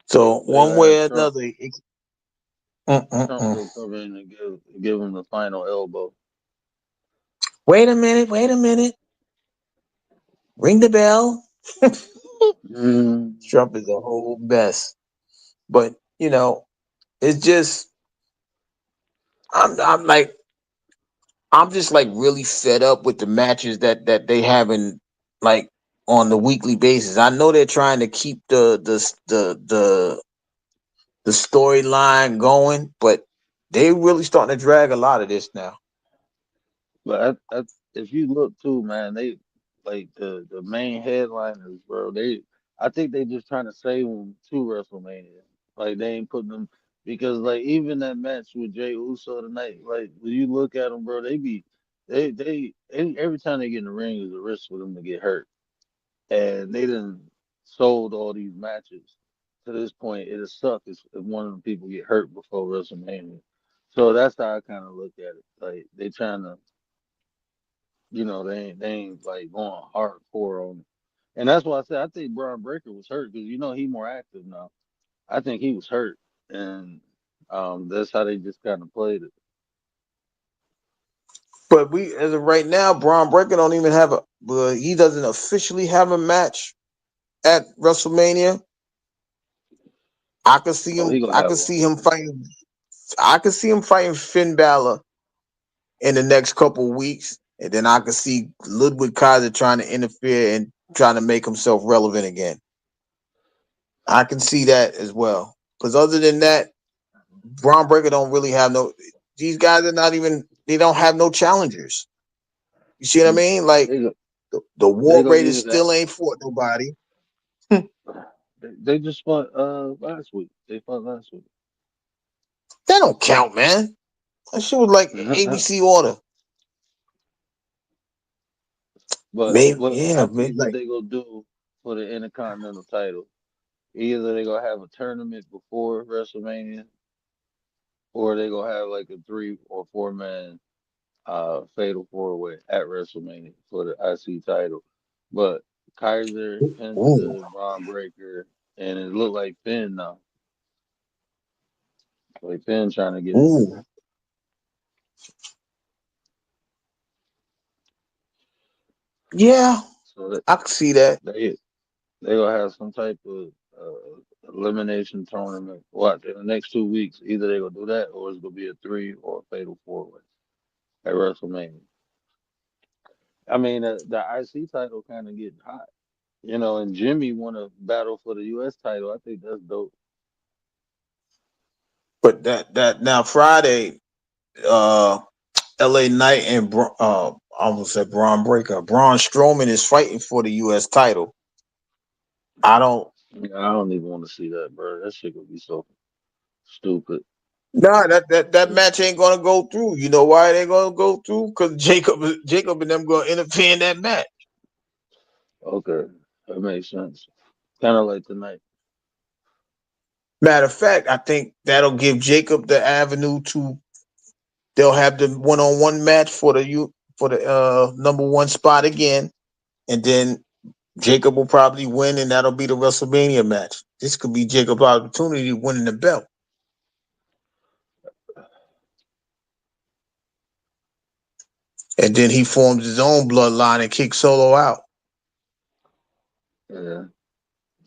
So Trump, they one gonna have way or Trump. another, Trump mm-mm-mm. gonna come in and give him the final elbow. Wait a minute, wait a minute. Ring the bell. Mm. Trump is a whole mess. But it's just I'm like I'm just like really fed up with the matches that they having like on the weekly basis. I know they're trying to keep the storyline going, but they really starting to drag a lot of this now. But if you look too, man, they like the main headliners, bro. I think they just trying to save them to WrestleMania. Like they ain't putting them because like even that match with Jay Uso tonight, like when you look at them, bro, every time they get in the ring is a risk for them to get hurt, and they done sold all these matches to this point. It'll suck if one of the people get hurt before WrestleMania. So that's how I kind of look at it. Like they trying to they ain't like going hardcore on it. And that's why I said I think Braun Breaker was hurt because he more active now. I think he was hurt, and that's how they just kind of played it. But we, as of right now, Braun Breaker don't even have he doesn't officially have a match at WrestleMania. I could see Oh, him. he gonna I have could one. see him fighting. I could see him fighting Finn Balor in the next couple of weeks, and then I could see Ludwig Kaiser trying to interfere and trying to make himself relevant again. I can see that as well. Because other than that, Braun Breaker don't really have no. These guys are not even. They don't have no challengers. You see what I Mm. mean? Like They go, the they War gonna Raiders use that. still ain't fought nobody. They just fought last week. They fought last week. That don't count, man. That shit was like ABC order. But Maybe, what yeah, I maybe think what like, they gonna do for the Intercontinental title, either they gonna have a tournament before WrestleMania, or they gonna have like a 3 or 4 man fatal 4-way at WrestleMania for the IC title. But Kaiser, ooh, Penta, Braun Breaker, and it looked like Finn now. Like Finn trying to get in there. ooh, yeah, So that I can see that. they gonna have some type of elimination tournament. What in the next 2 weeks? Either they gonna do that, or it's gonna be a 3 or a fatal 4-way at WrestleMania. I mean, the IC title kind of getting hot, and Jimmy want to battle for the US title. I think that's dope. But that now Friday, uh, LA Knight and I almost said Braun Breaker. Braun Strowman is fighting for the U.S. title. I don't. Yeah, I don't even want to see that, bro. That shit gonna be so stupid. Nah, that match ain't gonna go through. You know why it ain't gonna go through? Because Jacob and them gonna interfere in that match. Okay, that makes sense. Kind of like tonight. Matter of fact, I think that'll give Jacob the avenue to. They'll have the one-on-one match for the number one spot again, and then Jacob will probably win, and that'll be the WrestleMania match. This could be Jacob's opportunity to win the belt. And then he forms his own bloodline and kicks Solo out. Yeah,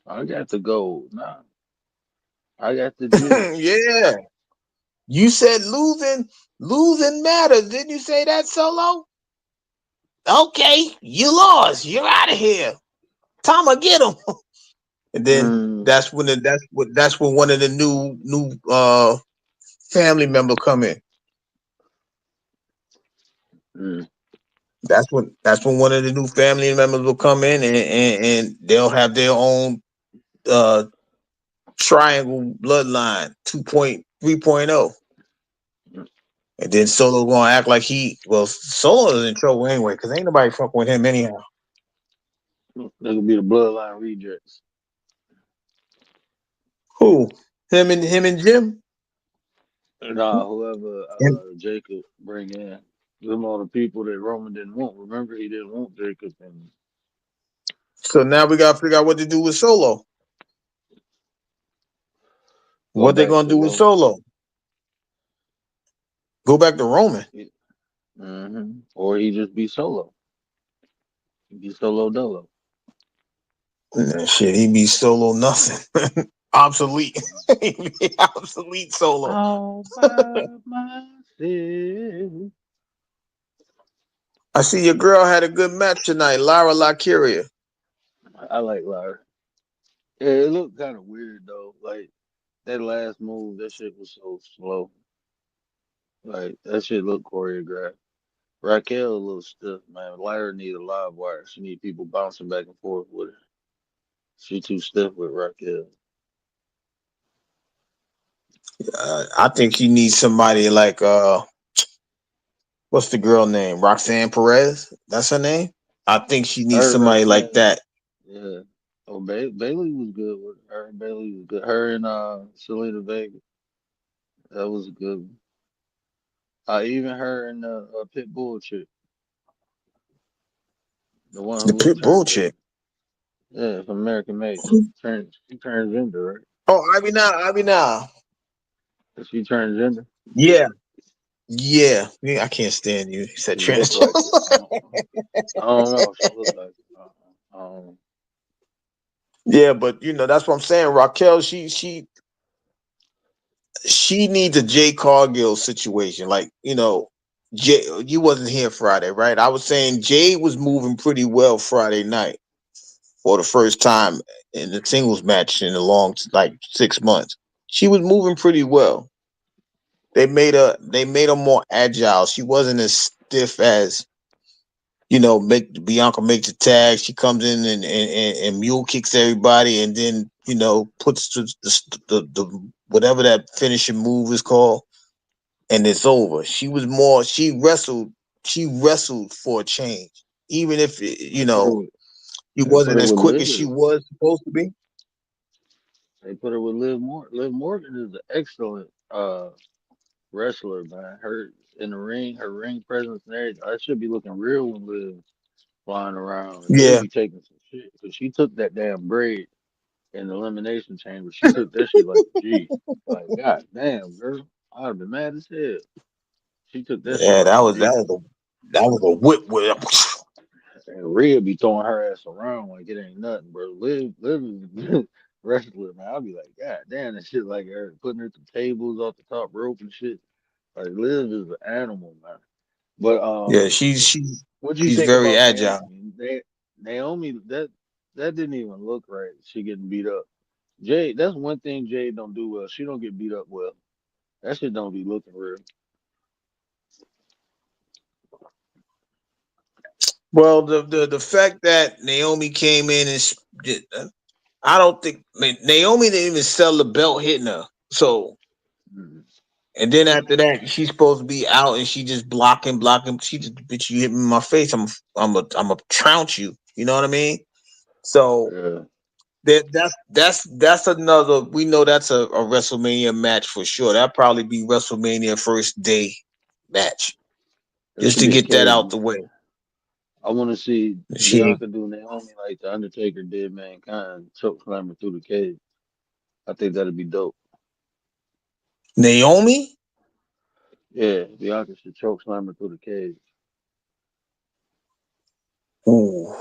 I got the gold. Nah, I got the juice. Yeah. You said losing matters. Didn't you say that, Solo? Okay, you lost. You're out of here. Tama, get him. And then Mm, that's when one of the new family member come in. mm, That's when one of the new family members will come in, and they'll have their own uh triangle bloodline 2.3.0. mm. And then Solo gonna act like Solo is in trouble anyway, because ain't nobody fucking with him anyhow. They gonna be the bloodline rejects. Who? Him and Jim? Nah, whoever And Jacob bring in, them all the people that Roman didn't want. Remember, he didn't want Jacob, and so now we gotta figure out what to do with Solo. go What they back gonna to do with Roman. Solo? Go back to Roman. Or he just be solo. He be solo dolo. Nah, shit, he be Solo nothing. Obsolete. He be obsolete Solo. All by myself. I see your girl had a good match tonight, Lara Lacuria. I like Larry. Yeah, it looked kind of weird though. Like that last move, that shit was so slow. Like that shit looked choreographed. Raquel a little stiff, man. Lyra need a live wire. She need people bouncing back and forth with her. She too stiff with Raquel. I think he needs somebody like what's the girl name? Roxanne Perez. That's her name. I think she needs Her somebody like Roxanne, that. yeah. Oh, Bailey was good with her. Bailey was good. Her and Selena Vega, that was a good one. Even her and Pit Bull chick, the one The who looked pit bull transgender. chick. Yeah, from American Made. She transgender, right? Oh, Ivy now. Is she transgender? Yeah, yeah. Yeah, I can't stand you. He said She looked trans. like it. I don't know. She looked like it. Um, Yeah, but that's what I'm saying. Raquel, she needs a Jay Cargill situation. Like, Jay, you wasn't here Friday, right? I was saying Jay was moving pretty well Friday night for the first time in the singles match in a long, like, 6 months. She was moving pretty well. They made her more agile. She wasn't as stiff as make Bianca makes the tag. She comes in and mule kicks everybody, and then puts the whatever that finishing move is called, and it's over. She wrestled for a change. even if They put her with he they put wasn't her as with quick as she Liv. was supposed to be. They put her with Liv Morgan. Liv Morgan is an excellent wrestler, man. Her in the ring, her ring presence and everything. I should be looking real when Liv flying around. And they Yeah, be taking some shit because she took that damn braid in the elimination chamber. She took that shit like a G. Like, god damn, girl. I'd have been mad as hell. She took that shit yeah, like that a was G. that was a whip. And Rhea be throwing her ass around like it ain't nothing, bro. Liv is wrestler, man. I'll be like, God damn, that shit like her putting her through tables off the top rope and shit. Like Liv is an animal, man. But Yeah, what'd you she's think very about agile. Naomi? Naomi, that didn't even look right. She getting beat up. Jade, that's one thing Jade don't do well. She don't get beat up well. That shit don't be looking real. Well, the fact that Naomi came in and I don't think Naomi didn't even sell the belt hitting her. So Mhm. and then after that, she's supposed to be out and she just blocking. She just bitch, you hit me in my face. I'm a trounce you. You know what I mean? So Yeah, that's another. We know that's a WrestleMania match for sure. That probably be WrestleMania first day match that just should to be a get that cage out the match. way. I want to see She Bianca do Naomi like the Undertaker did Mankind, choke slam her through the cage. I think that'd be dope. Naomi. Yeah, Bianca should choke slam her through the cage. Ooh.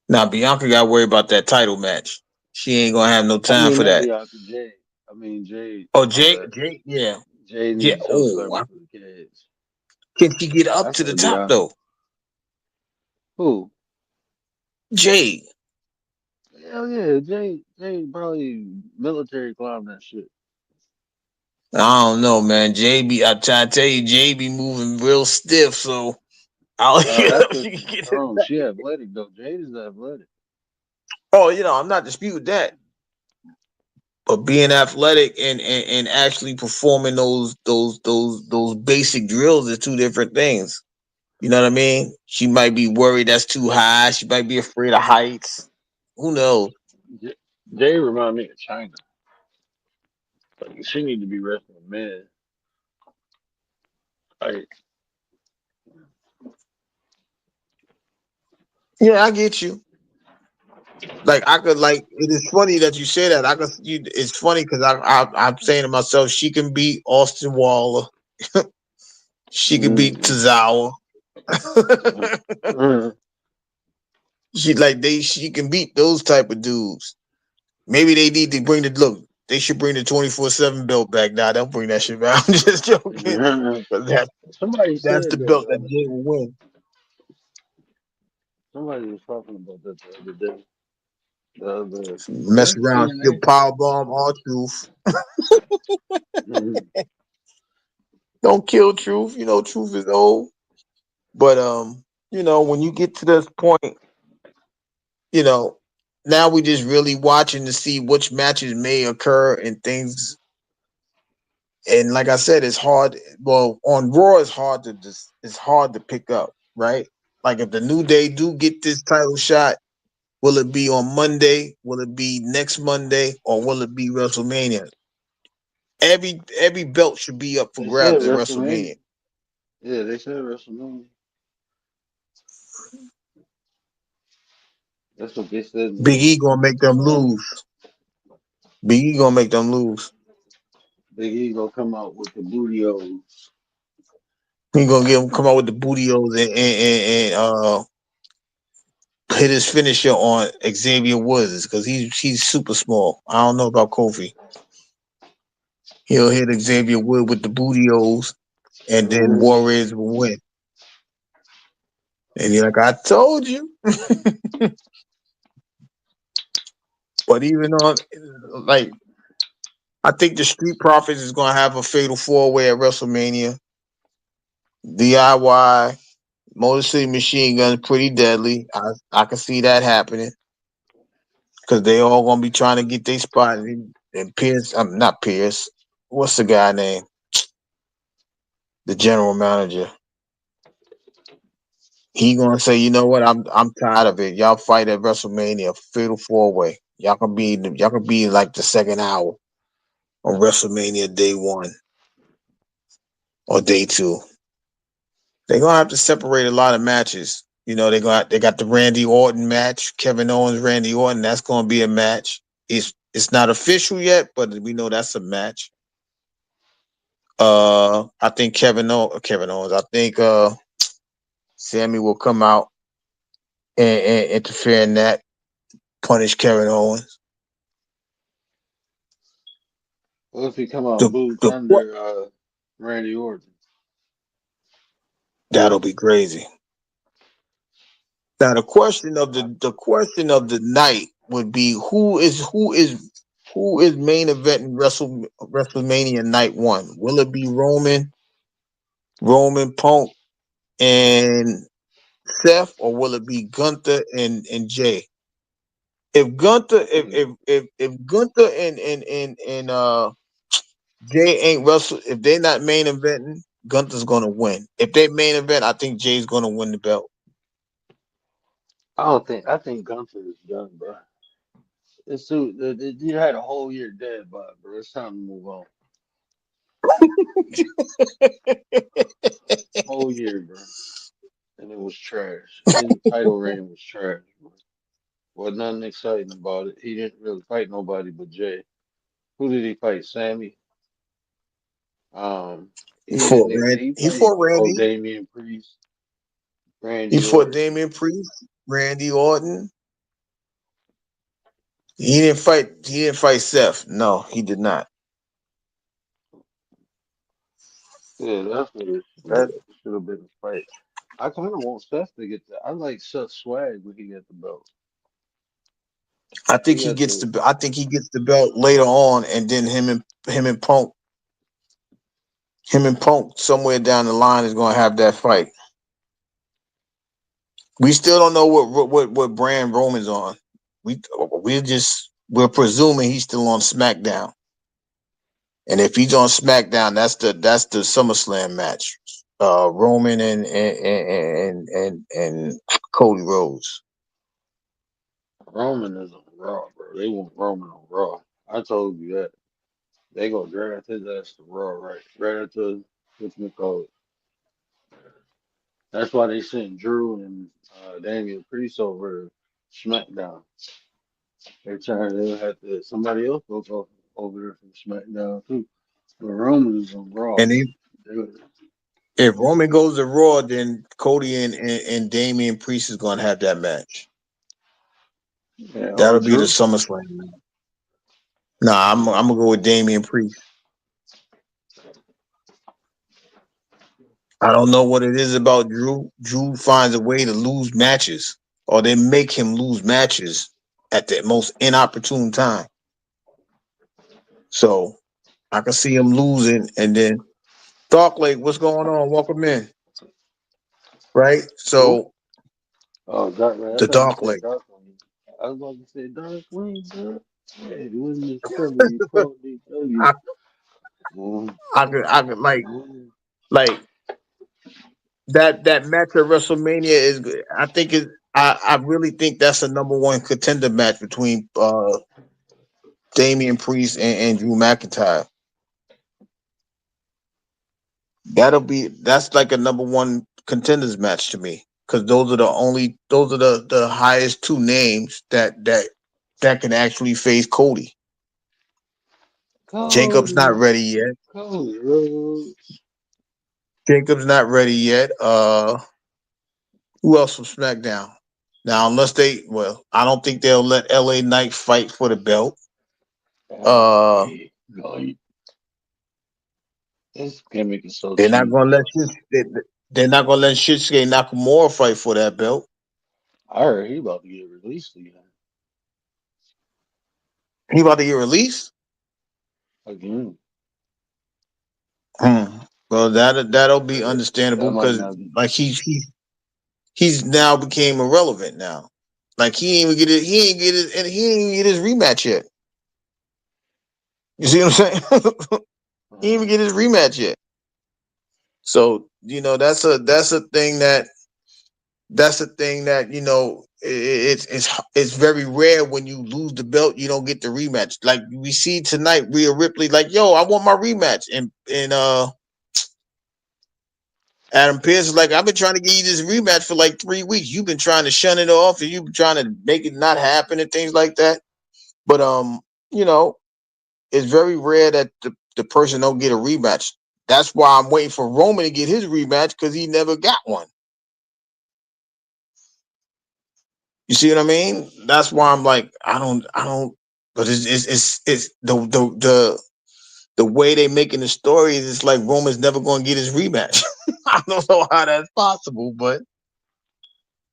Now Bianca got worried about that title match. She ain't gonna have no I time mean, for not that. Bianca, Jade. I mean, Jade. Oh, My bad. Jake, yeah, Jade yeah. need to choke slam Oh, her through the cage. can she get up I to the say top Bianca. though? Who? Jade. Hell yeah, Jade probably military climb that shit. I don't know, man. JB, I'm trying to tell you, JB moving real stiff, so I don't That's know if because she can she's get it. strong. She athletic though. Jade is athletic. Oh, I'm not disputing that, but being athletic and actually performing those basic drills are two different things. You know what I mean? She might be worried that's too high. She might be afraid of heights. Who knows? Jade remind me of China. Like she need to be wrestling men. Like Yeah, I get you. Like I could like it is funny that you say that. It's funny because I'm saying to myself, she can beat Austin Waller. She could beat mm, Tozawa. mm, She can beat those type of dudes. Maybe they need to bring the look. They should bring the 24/7 belt back. Nah, don't bring that shit back. I'm just joking. mm. But Somebody that's the said that belt the that other Jay day. will win. Somebody was talking about that the other day. The other was Mess that around, she'll TNA? power bomb all truth. Mhm. Don't kill truth. Truth is old. But when you get to this point, you know, now we just really watching to see which matches may occur and things. And like I said, it's hard. Well, on Raw, it's hard to pick up, right? Like if the New Day do get this title shot, will it be on Monday? Will it be next Monday, or will it be WrestleMania? Every belt should be up for They said grabs at WrestleMania. WrestleMania. Yeah, they said WrestleMania. That's what they said in Big E gonna make them the lose. Big E gonna make them lose. Big E gonna come out with the booty. He gonna come out with the bootios and hit his finisher on Xavier Woods because he's super small. I don't know about Kofi. He'll hit Xavier Woods with the bootios, and then Mhm. Warriors will win. And you're like, I told you. But even on like, I think the Street Profits is gonna have a fatal four way at WrestleMania. DIY, Motor City Machine Gun, pretty deadly. I can see that happening because they all gonna be trying to get their spot. And Pierce, I'm not Pierce. What's the guy name? The general manager. He gonna say, you know what? I'm tired of it. Y'all fight at WrestleMania, fatal four way. Y'all can be like the second hour on WrestleMania day one or day two. They're gonna have to separate a lot of matches. You know, they got the Randy Orton match, Kevin Owens, Randy Orton. That's gonna be a match. It's not official yet, but we know that's a match. I think Kevin Owens. I think Sammy will come out and interfere in that, punish Kevin Owens. What if he come out The boots the under Randy Orton? That'll be crazy. Now the question of the night would be who is main event in WrestleMania night one? Will it be Roman Punk and Seth, or will it be Gunther and Jay? If Gunther if Gunther and Jay ain't wrestle, if they're not main eventing, Gunther's gonna win. If they main event, I think Jay's gonna win the belt. I don't think. I think Gunther is done, bro. It's too. You had a whole year dead, but bro, it's time to move on. Whole year, bro, and it was trash. His title reign was trash, bro. Wasn't nothing exciting about it. He didn't really fight nobody but Jay. Who did he fight? Sammy. He He fought didn't. Randy. He He played. fought Oh, Randy. Damian Priest, He Randy fought Orton. Damian Priest, Randy Orton. He didn't fight Seth. No, he did not. Yeah, that should have been a fight. I kind of want Seth to get that. I like Seth swag when he get the belt. He got the. I think he gets the belt later on, and then him and Punk somewhere down the line is gonna have that fight. We still don't know what brand Roman's on. We're presuming he's still on SmackDown. And if he's on SmackDown, that's the SummerSlam match. Roman and Cody Rhodes. Roman is on Raw, bro. They want Roman on Raw. I told you that. They gonna draft his ass to Raw, right into what's it called. That's why they sent Drew and Damian Priest over to SmackDown. They're trying to have to somebody else go over there from SmackDown too. But Roman is on Raw. And if Roman goes to Raw, then Cody and Damian Priest is going to have that match. Yeah, over That'll be the Drew. SummerSlam match. Nah, I'm gonna go with Damian Priest. I don't know what it is about Drew. Drew finds a way to lose matches, or they make him lose matches at the most inopportune time. So I can see him losing, and then Dark Lake, what's going on? Welcome in. Right? Who? So Oh, Dark Man. I the thought you Dark said Lake. Dark Wing. I was about to say Dark Wing, bro. Hey, it wasn't this WWW. I, Mm, I could mm. like that match at WrestleMania is good. I really think that's a number one contender match between Damian Priest and Drew McIntyre. That's like a number one contenders match to me, because those are the highest two names that can actually face Cody. Jacob's not Cody. ready yet. Cody Rhodes. Jacob's not ready yet. Who else from SmackDown? Now, I don't think they'll let LA Knight fight for the belt. Uh, LA Knight. This gimmick is so they're not cheesy. gonna let they're not gonna let Shinsuke Nakamura fight for that belt. I heard he about to get released again. He about to get released. Again. Hmm. Well, that'll be That understandable might because not be. like he's now became irrelevant now. Like he ain't get his rematch yet. You see what I'm saying? He didn't even get his rematch yet. So that's a thing that's the thing that it's very rare when you lose the belt, you don't get the rematch. Like we see tonight, Rhea Ripley, like, yo, I want my rematch, and Adam Pearce is like, I've been trying to get you this rematch for like 3 weeks. You've been trying to shun it off, and you've been trying to make it not happen and things like that. But you know, it's very rare that the person don't get a rematch. That's why I'm waiting for Roman to get his rematch because he never got one. You see what I mean? That's why I'm like, I don't. But it's the way they making the story is it's like Roman's never going to get his rematch. I don't know how that's possible, but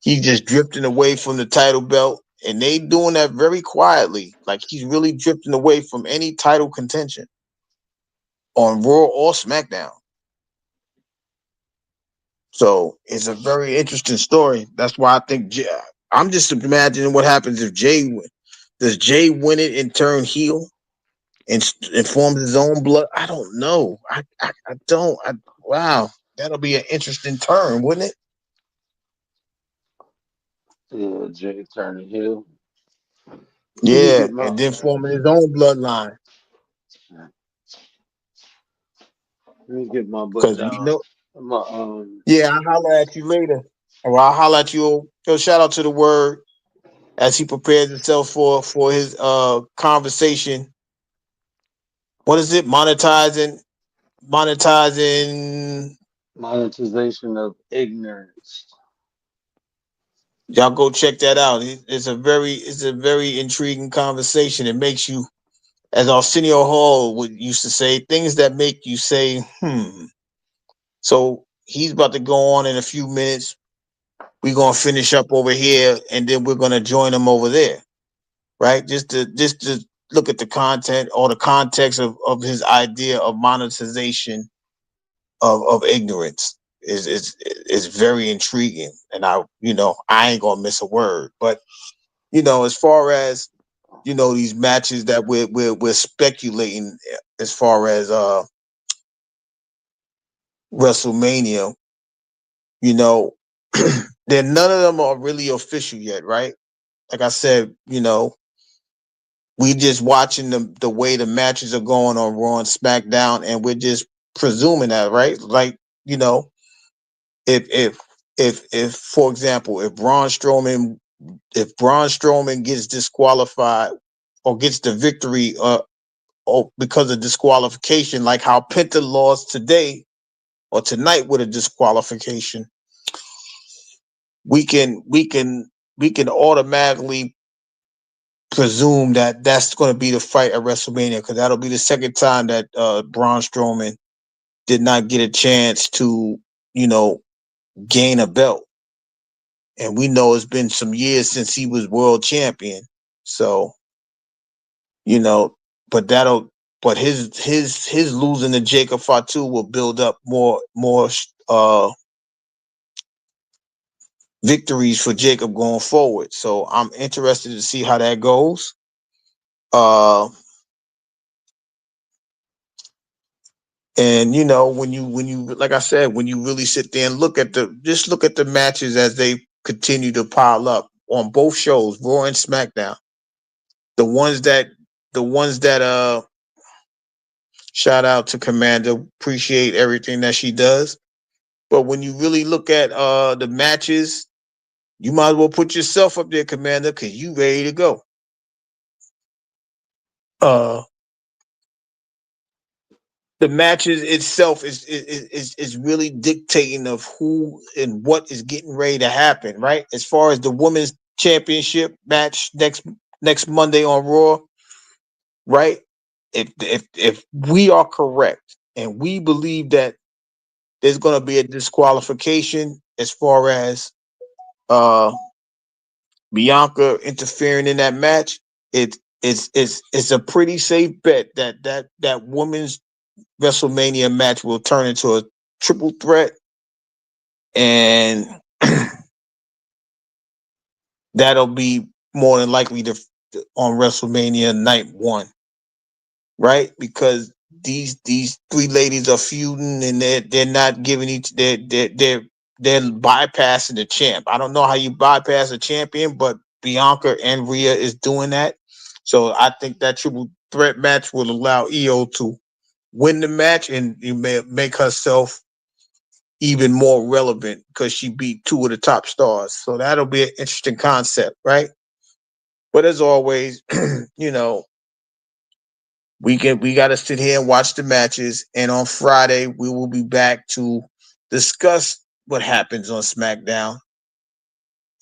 he's just drifting away from the title belt, and they doing that very quietly. Like he's really drifting away from any title contention on Raw or SmackDown. So it's a very interesting story. That's why I think I'm just imagining what happens if does Jay win it and turn heel and forms his own blood. I don't know. I don't. Wow, that'll be an interesting turn, wouldn't it? Yeah, Jay Turner Hill. Let me Yeah, get my and then forming his own bloodline let me get my butt because we down. know. My Yeah, I'll holler at you later. Or I'll holler at you. Yo, shout out to the word as he prepares himself for his conversation. What is it? Monetizing. monetization of ignorance. Y'all go check that out. It's a very intriguing conversation. It makes you, as Arsenio Hall would used to say, things that make you say, hmm. So he's about to go on in a few minutes. We're gonna finish up over here, and then we're gonna join him over there, right? Just to look at the content or the context of his idea of monetization of ignorance is very intriguing, and I ain't gonna miss a word. But as far as these matches that we're speculating as far as WrestleMania, you know, then none of them are really official yet, right? Like I said, we just watching the way the matches are going on Raw and SmackDown, and we're just presuming that, right? Like, you know, if for example, if Braun Strowman gets disqualified or gets the victory or because of disqualification, like how Penta lost today or tonight with a disqualification, we can automatically presume that that's going to be the fight at WrestleMania because that'll be the second time that Braun Strowman did not get a chance to, you know, gain a belt. And we know it's been some years since he was world champion. So, you know, but that'll but his losing to Jacob Fatu will build up more victories for Jacob going forward. So I'm interested to see how that goes. Uh And when you like I said, when you really sit there and look at the matches as they continue to pile up on both shows, Raw and SmackDown. The ones that the ones that shout out to Commander, appreciate everything that she does. But when you really look at the matches, you might as well put yourself up there, Commander, because you ready to go. Uh the matches itself is really dictating of who and what is getting ready to happen, right? As far as the women's championship match next Monday on Raw, right? If we are correct and we believe that there's going to be a disqualification as far as uh Bianca interfering in that match, it's a pretty safe bet that women's WrestleMania match will turn into a triple threat, and that'll be more than likely on WrestleMania night one, right? Because these three ladies are feuding, and they're not giving each they're they're bypassing the champ. I don't know how you bypass a champion, but Bianca and Rhea is doing that. So I think that triple threat match will allow Io to win the match, and you may make herself even more relevant because she beat two of the top stars. So that'll be an interesting concept, right? But as always, you know, we got to sit here and watch the matches, and on Friday we will be back to discuss what happens on SmackDown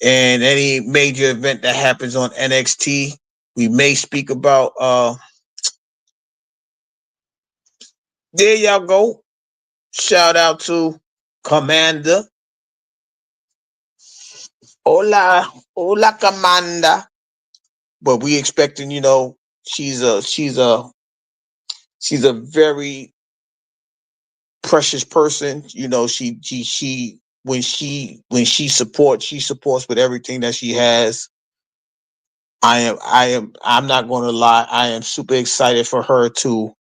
and any major event that happens on NXT. We may speak about there y'all go. Shout out to Commander. Hola, hola Commander. But we expecting, you know, she's a very precious person. You know, she when she supports with everything that she has. I'm not going to lie. I am super excited for her to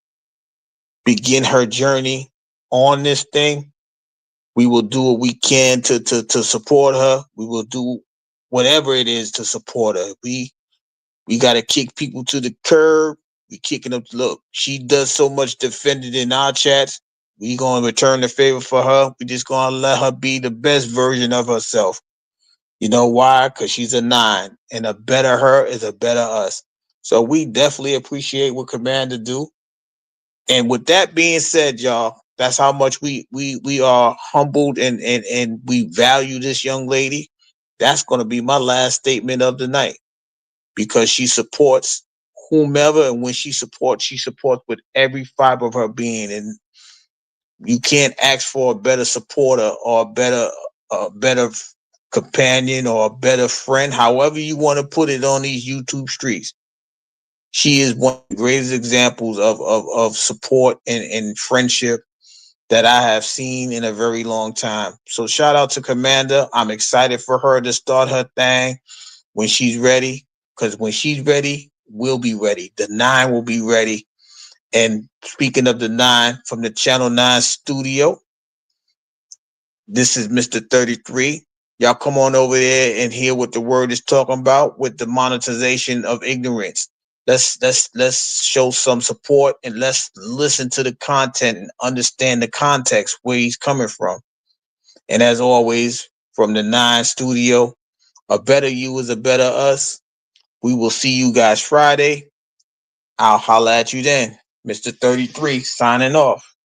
begin her journey on this thing. We will do what we can to support her. We will do whatever it is to support her. We got to kick people to the curb. We kicking them. Look, she does so much defending in our chats. We gonna return the favor for her. We just gonna let her be the best version of herself. You know why? Because she's a 9, and a better her is a better us. So we definitely appreciate what Commander do. And with that being said, y'all, that's how much we are humbled and we value this young lady. That's gonna be my last statement of the night, because she supports whomever, and when she supports with every fiber of her being, and you can't ask for a better supporter or a better companion or a better friend, however you want to put it on these YouTube streets. She is one of the greatest examples of support and friendship that I have seen in a very long time. So shout out to Commander. I'm excited for her to start her thing when she's ready, because when she's ready, we'll be ready. The 9 will be ready. And speaking of the 9, from the Channel 9 studio, this is Mr. 33. Y'all come on over there and hear what the word is talking about with the monetization of ignorance. Let's show some support, and let's listen to the content and understand the context where he's coming from. And as always, from the 9 studio, a better you is a better us. We will see you guys Friday. I'll holla at you then. Mr. 33 signing off.